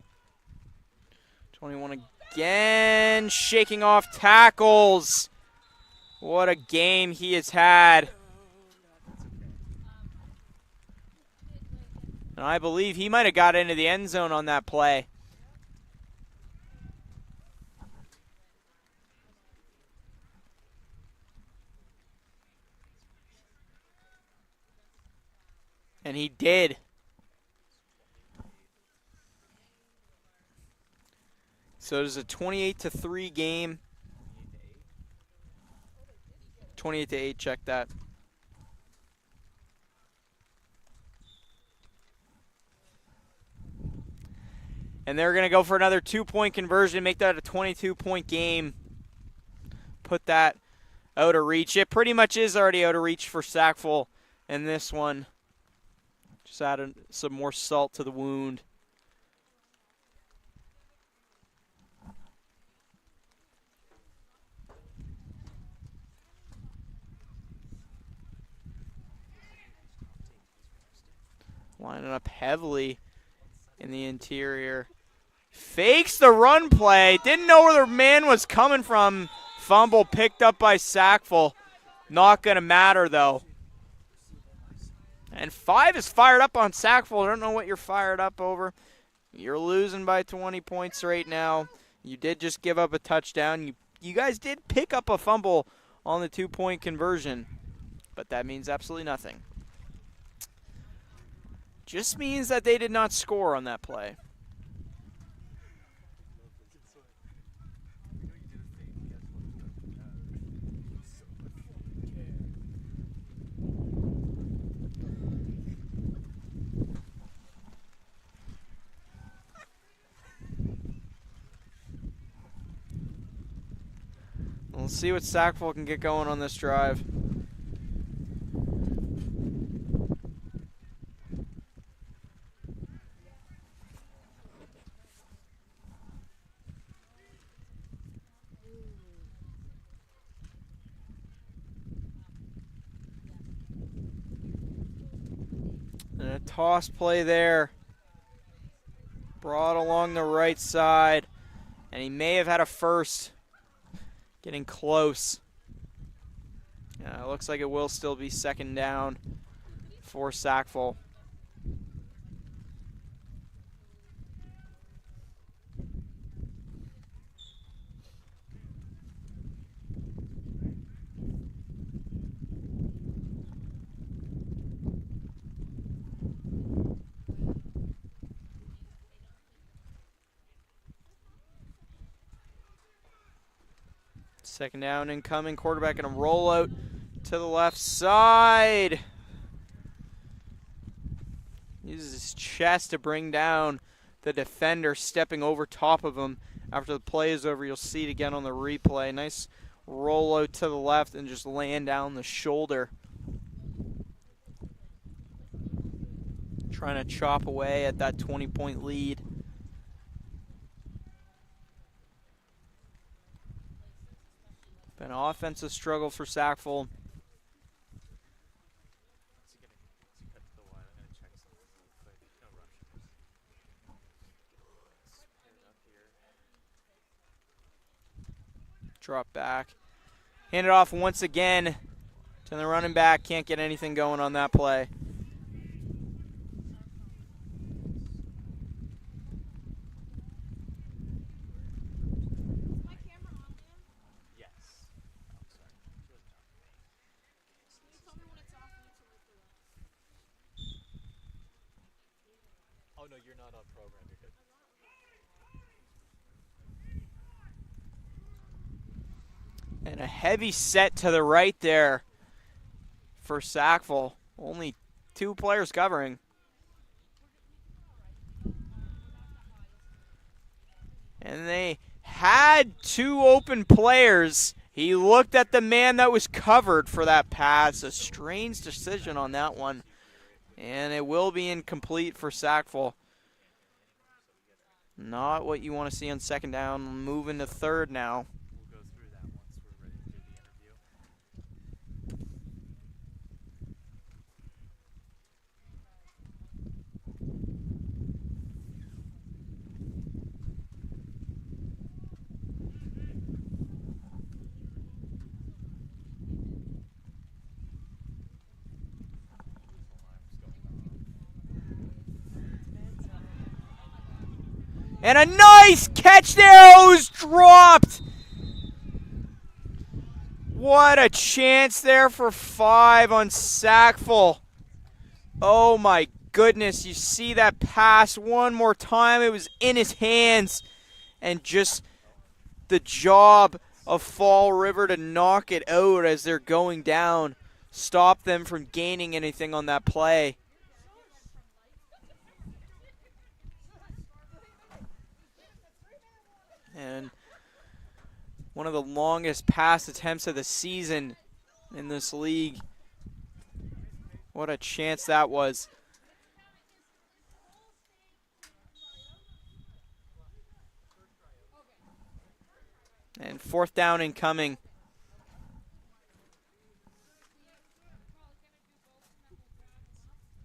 21 again, shaking off tackles. What a game he has had. And I believe he might have got into the end zone on that play. And he did. So it is a 28-3 game. 28-8, check that. And they're going to go for another 2-point conversion, make that a 22-point game. Put that out of reach. It pretty much is already out of reach for Sackville in this one. Just added some more salt to the wound. Lining up heavily in the interior. Fakes the run play. Didn't know where the man was coming from. Fumble picked up by Sackville. Not going to matter, though. And 5 is fired up on Sackville. I don't know what you're fired up over. You're losing by 20 points right now. You did just give up a touchdown. You guys did pick up a fumble on the 2-point conversion. But that means absolutely nothing. Just means that they did not score on that play. We'll see what Sackville can get going on this drive. And a toss play there. Brought along the right side. And he may have had a first. Getting close. It looks like it will still be second down for Sackville. Second down incoming. Quarterback going to roll out to the left side. Uses his chest to bring down the defender, stepping over top of him. After the play is over, you'll see it again on the replay. Nice roll out to the left and just land down the shoulder. Trying to chop away at that 20-point lead. Been an offensive struggle for Sackville. Drop back. Hand it off once again to the running back. Can't get anything going on that play. Oh, no, you're not on program. You're good. And a heavy set to the right there for Sackville. Only 2 players covering. And they had 2 open players. He looked at the man that was covered for that pass. A strange decision on that one. And it will be incomplete for Sackville. Not what you want to see on second down. Moving to third now. We'll go through that once we're ready to do the interview. And a nice catch there. Oh, it was dropped. What a chance there for 5 on Sackville. Oh my goodness. You see that pass one more time. It was in his hands. And just the job of Fall River to knock it out as they're going down. Stop them from gaining anything on that play. And one of the longest pass attempts of the season in this league. What a chance that was. And fourth down incoming.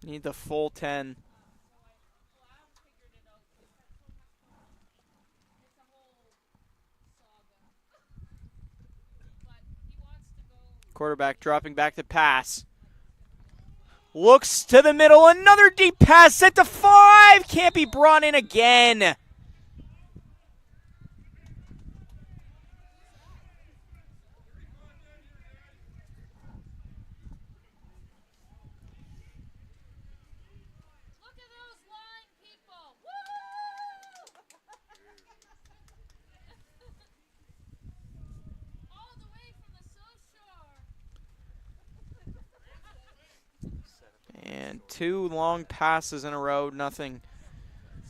Need the full 10. Quarterback dropping back to pass. Looks to the middle. Another deep pass set to 5. Can't be brought in again. And 2 long passes in a row. Nothing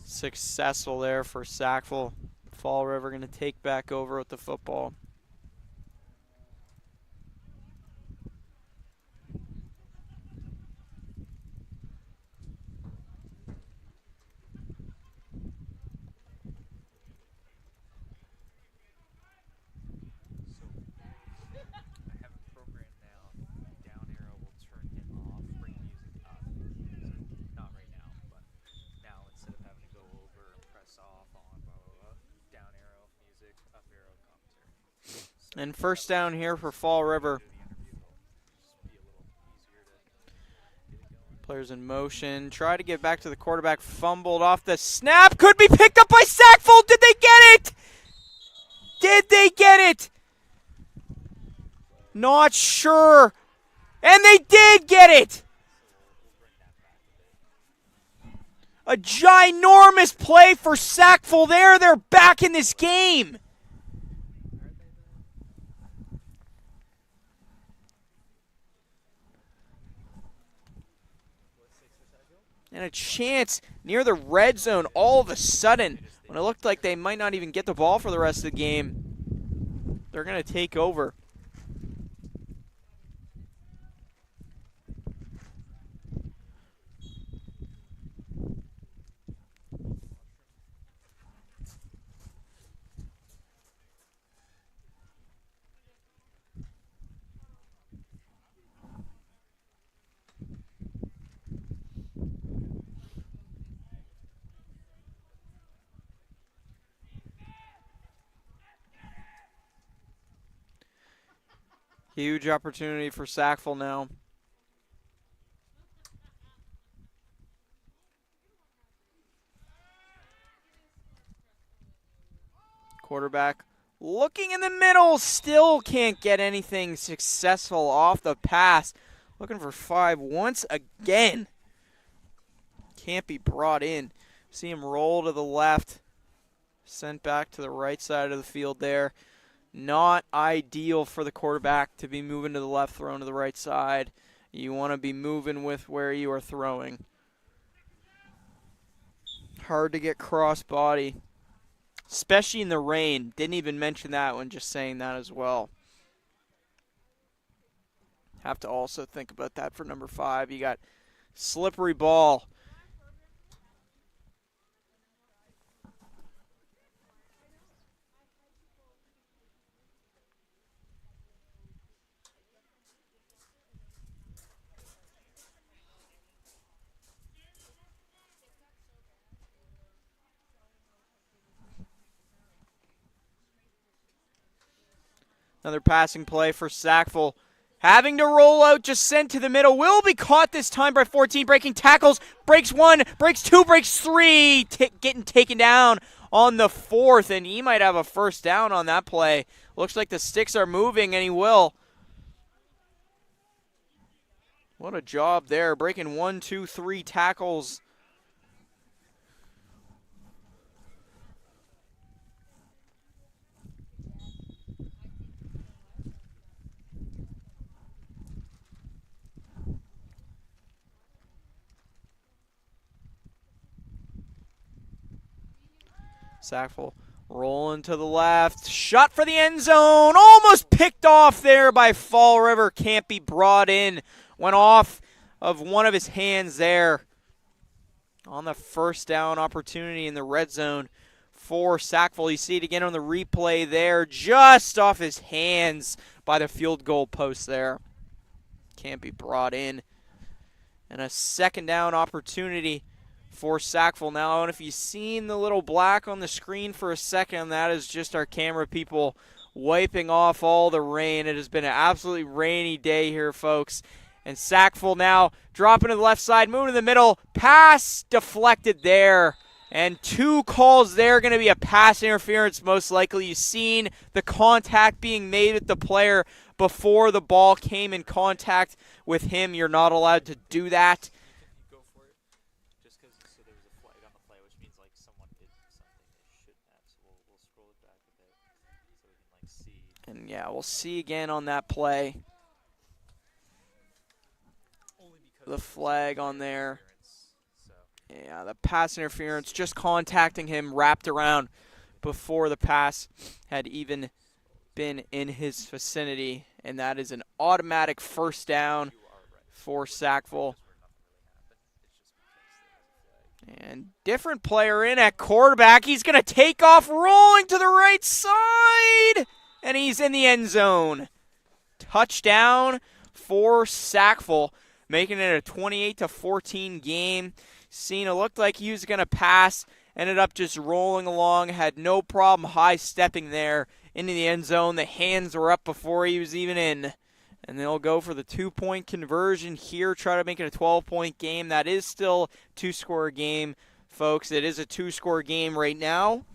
successful there for Sackville. Fall River going to take back over with the football. And first down here for Fall River. Players in motion. Try to get back to the quarterback. Fumbled off the snap. Could be picked up by Sackville. Did they get it? Did they get it? Not sure. And they did get it. A ginormous play for Sackville there. They're back in this game. And a chance near the red zone all of a sudden when it looked like they might not even get the ball for the rest of the game. They're going to take over. Huge opportunity for Sackville now. Quarterback looking in the middle. Still can't get anything successful off the pass. Looking for 5 once again. Can't be brought in. See him roll to the left. Sent back to the right side of the field there. Not ideal for the quarterback to be moving to the left, throwing to the right side. You want to be moving with where you are throwing. Hard to get cross body, especially in the rain. Didn't even mention that when just saying that as well. Have to also think about that for number 5. You got slippery ball. Another passing play for Sackville. Having to roll out, just sent to the middle. Will be caught this time by 14. Breaking tackles. Breaks 1, breaks 2, breaks 3. Getting taken down on the 4th, and he might have a first down on that play. Looks like the sticks are moving, and he will. What a job there. Breaking 1, 2, 3 tackles. Sackville rolling to the left. Shot for the end zone. Almost picked off there by Fall River. Can't be brought in. Went off of one of his hands there. On the first down opportunity in the red zone for Sackville. You see it again on the replay there. Just off his hands by the field goal post there. Can't be brought in. And a second down opportunity for Sackville. Now, I don't know if you've seen the little black on the screen for a second. That is just our camera people wiping off all the rain. It has been an absolutely rainy day here, folks. And Sackville now dropping to the left side, moving to the middle. Pass deflected there. And 2 calls there, going to be a pass interference most likely. You've seen the contact being made with the player before the ball came in contact with him. You're not allowed to do that. Go for it. Just because so there was a flag on the play, which means like someone did something they shouldn't have. So we'll scroll it back a bit so we can like see. And yeah, we'll see again on that play. The flag on there. Yeah, the pass interference, just contacting him, wrapped around before the pass had even been in his vicinity. And that is an automatic first down for Sackville. And different player in at quarterback. He's going to take off, rolling to the right side. And he's in the end zone. Touchdown for Sackville, making it a 28-14 game. Cena looked like he was going to pass, ended up just rolling along, had no problem high stepping there into the end zone. The hands were up before he was even in. And they'll go for the 2-point conversion here, try to make it a 12-point game. That is still a 2-score game, folks. It is a 2-score game right now.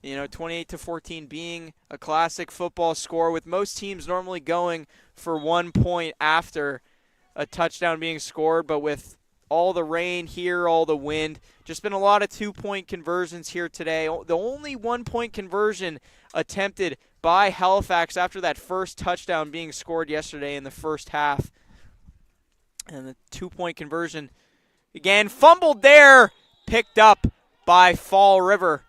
You know, 28-14 being a classic football score, with most teams normally going for 1 point after a touchdown being scored, but with all the rain here, all the wind, just been a lot of 2-point conversions here today. The only 1-point conversion attempted by Halifax after that first touchdown being scored yesterday in the first half. And the 2-point conversion, again, fumbled there, picked up by Fall River.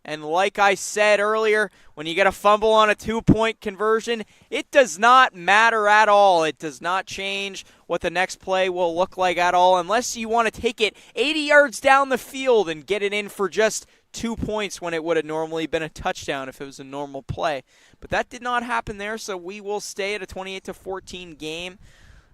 And like I said earlier, when you get a fumble on a 2-point conversion, it does not matter at all. It does not change what the next play will look like at all, unless you want to take it 80 yards down the field and get it in for just 2 points when it would have normally been a touchdown if it was a normal play. But that did not happen there, so we will stay at a 28-14 game.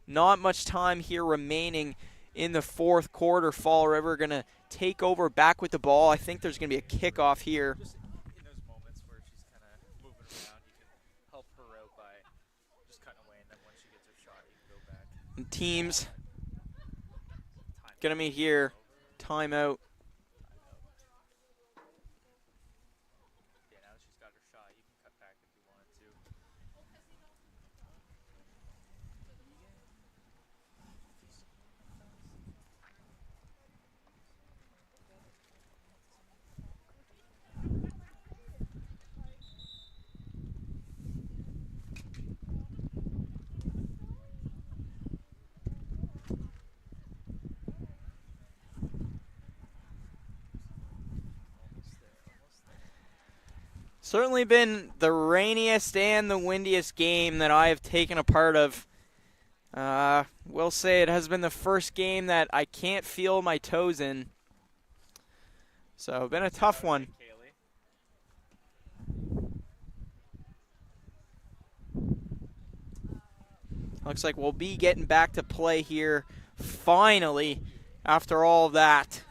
Not much time here remaining in the fourth quarter. Fall River going to take over back with the ball. I think there's going to be a kickoff here. Just in those moments where she's kind of moving around, you can help her out by just cutting away, and then once she gets her shot, you can go back. And teams going to be here. Timeout. Yeah, now that she's got her shot, you can cut back if you wanted to. Certainly been the rainiest and the windiest game that I have taken a part of. Will say it has been the first game that I can't feel my toes in. So, been a tough one. Looks like we'll be getting back to play here finally after all of that.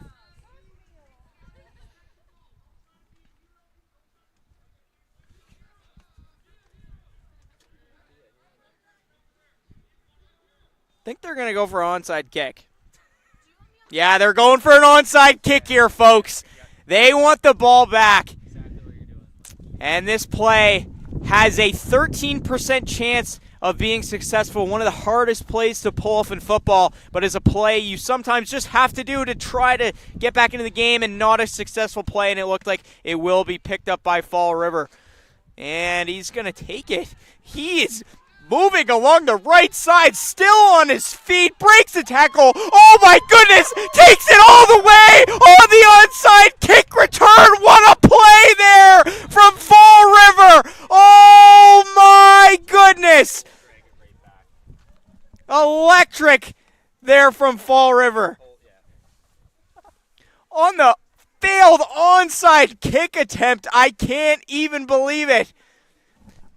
I think they're going to go for an onside kick. Yeah, they're going for an onside kick here, folks. They want the ball back. And this play has a 13% chance of being successful. One of the hardest plays to pull off in football, but is a play you sometimes just have to do to try to get back into the game, and not a successful play, and it looked like it will be picked up by Fall River. And he's going to take it. He is moving along the right side, still on his feet, breaks the tackle. Oh my goodness, takes it all the way on the onside kick return. What a play there from Fall River. Oh my goodness. Electric there from Fall River. On the failed onside kick attempt, I can't even believe it.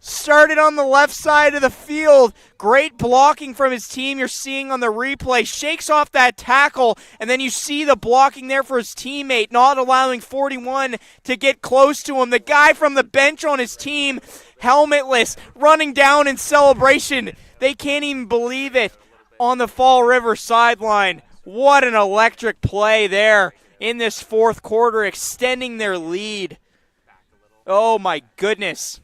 Started on the left side of the field. Great blocking from his team you're seeing on the replay. Shakes off that tackle, and then you see the blocking there for his teammate, not allowing 41 to get close to him. The guy from the bench on his team, helmetless, running down in celebration. They can't even believe it on the Fall River sideline. What an electric play there in this fourth quarter, extending their lead. Oh, my goodness.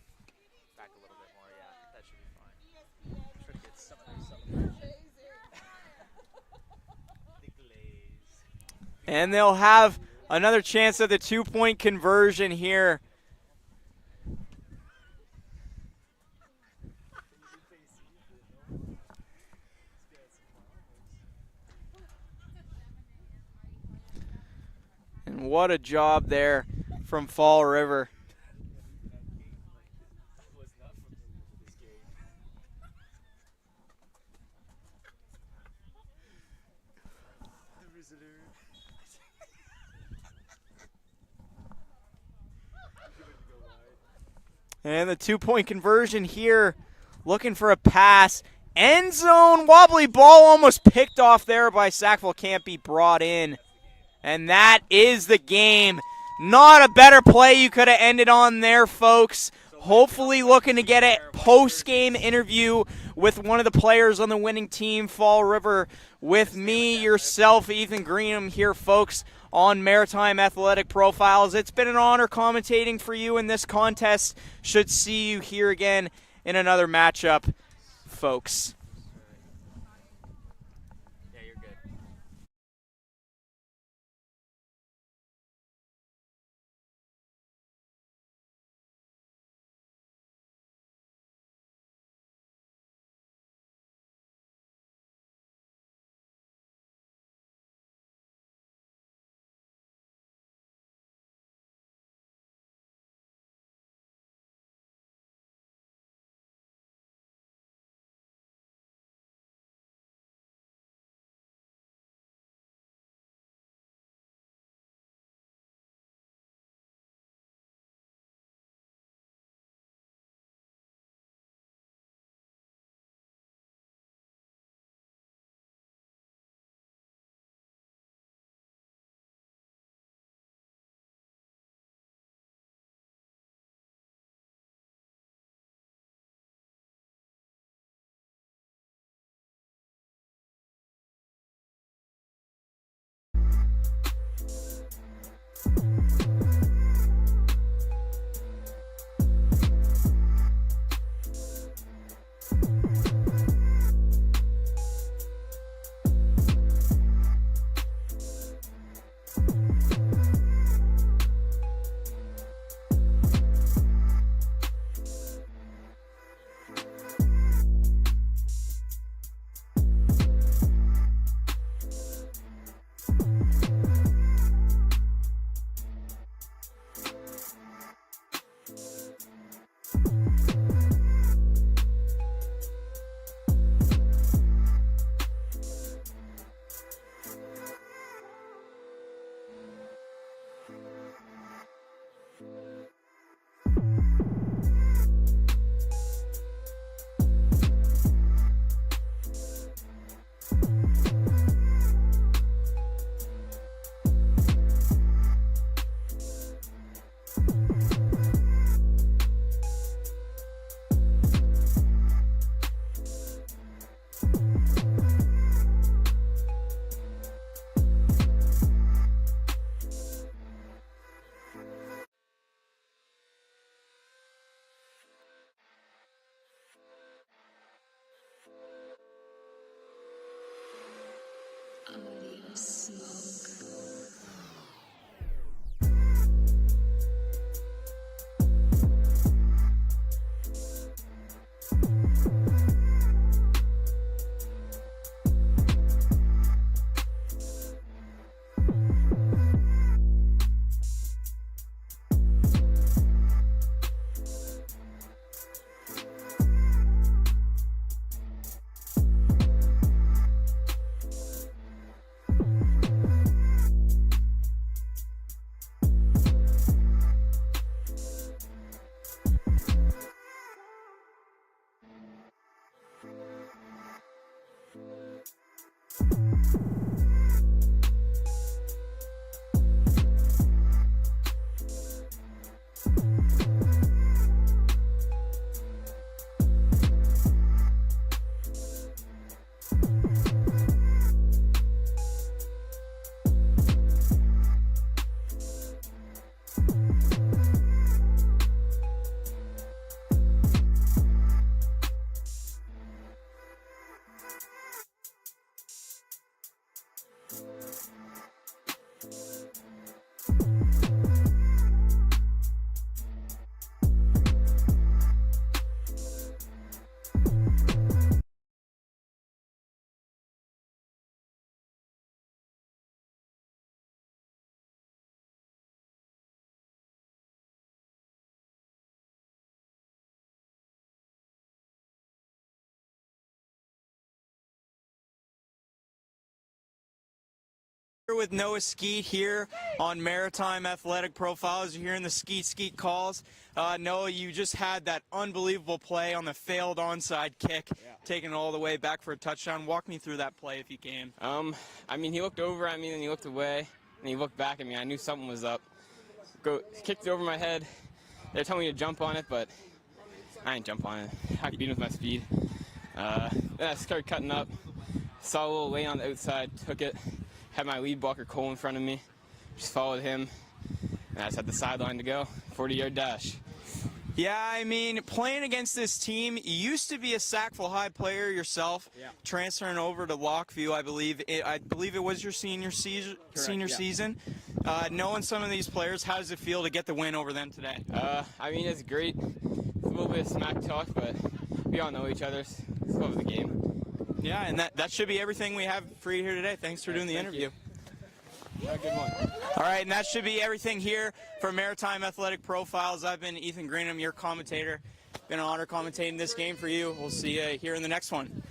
And they'll have another chance at the two-point conversion here. And what a job there from Fall River. And the two-point conversion here, looking for a pass. End zone, wobbly ball almost picked off there by Sackville, can't be brought in. And that is the game. Not a better play you could have ended on there, folks. Hopefully looking to get a post-game interview with one of the players on the winning team, Fall River, with me, yourself, Ethan Greenham here, folks, on Maritime Athletic Profiles. It's been an honor commentating for you in this contest. Should see you here again in another matchup, folks. With Noah Skeet here on Maritime Athletic Profiles. You're hearing the Skeet calls. Noah, you just had that unbelievable play on the failed onside kick, taking it all the way back for a touchdown. Walk me through that play if you can. I mean, he looked over at me, and he looked away, and he looked back at me. I knew something was up. Kicked it over my head. They're telling me to jump on it, but I didn't jump on it. I could beat him with my speed. Then I started cutting up. Saw a little lane on the outside, took it. Had my lead blocker Cole in front of me. Just followed him, and I just had the sideline to go. 40-yard dash. Yeah, I mean, playing against this team, you used to be a Sackville High player yourself, transferring over to Lockview, I believe. I believe it was your senior season. Knowing some of these players, how does it feel to get the win over them today? I mean, it's great. It's a little bit of smack talk, but we all know each other. It's love of the game. Yeah, and that should be everything we have for you here today. Thanks for doing the interview. Have a good one. All right, and that should be everything here for Maritime Athletic Profiles. I've been Ethan Greenham, your commentator. Been an honor commentating this game for you. We'll see you here in the next one.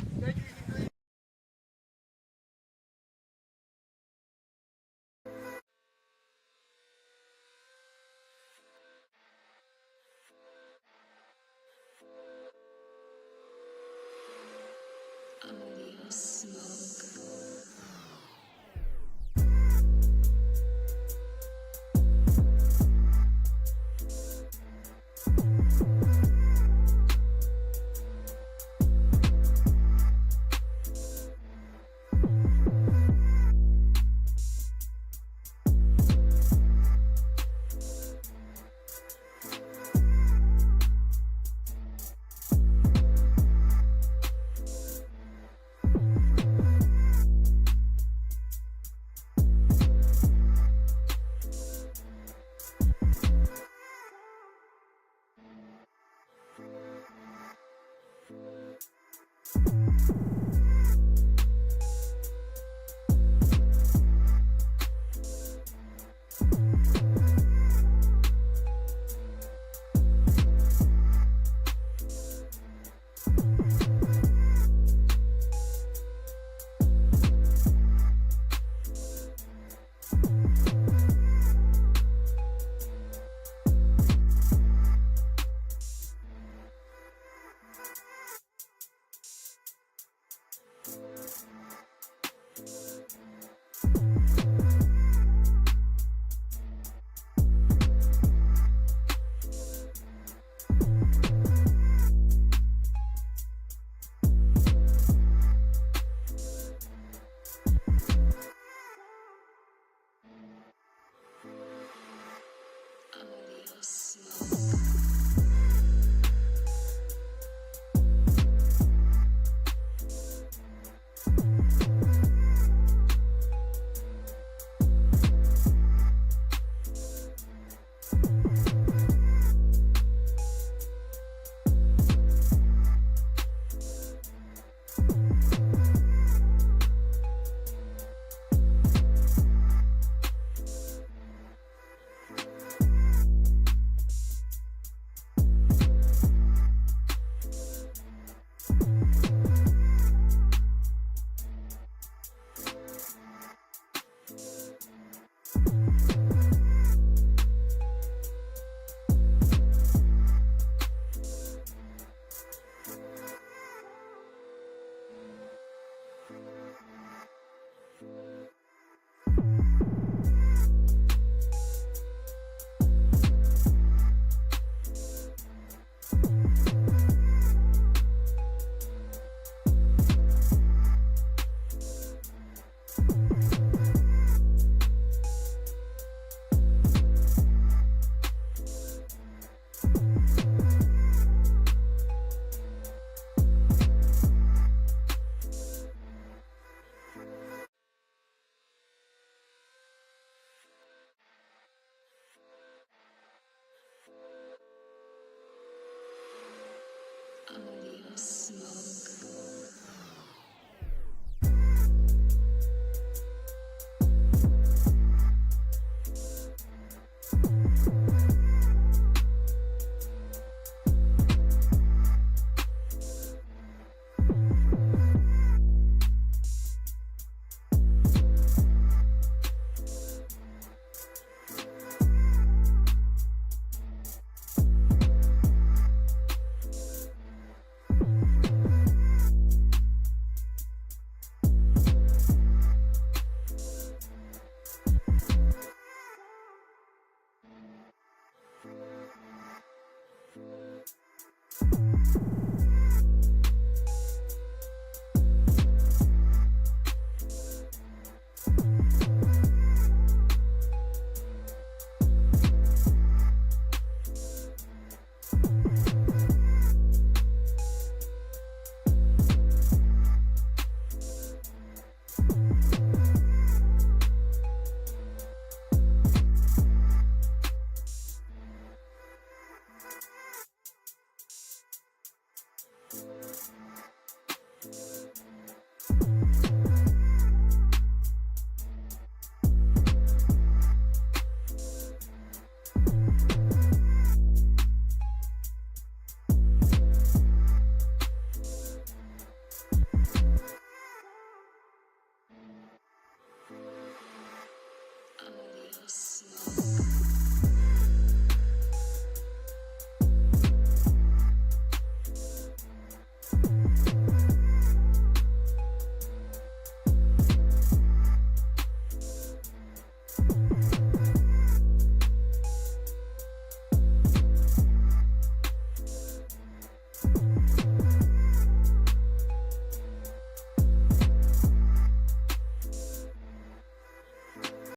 smoke.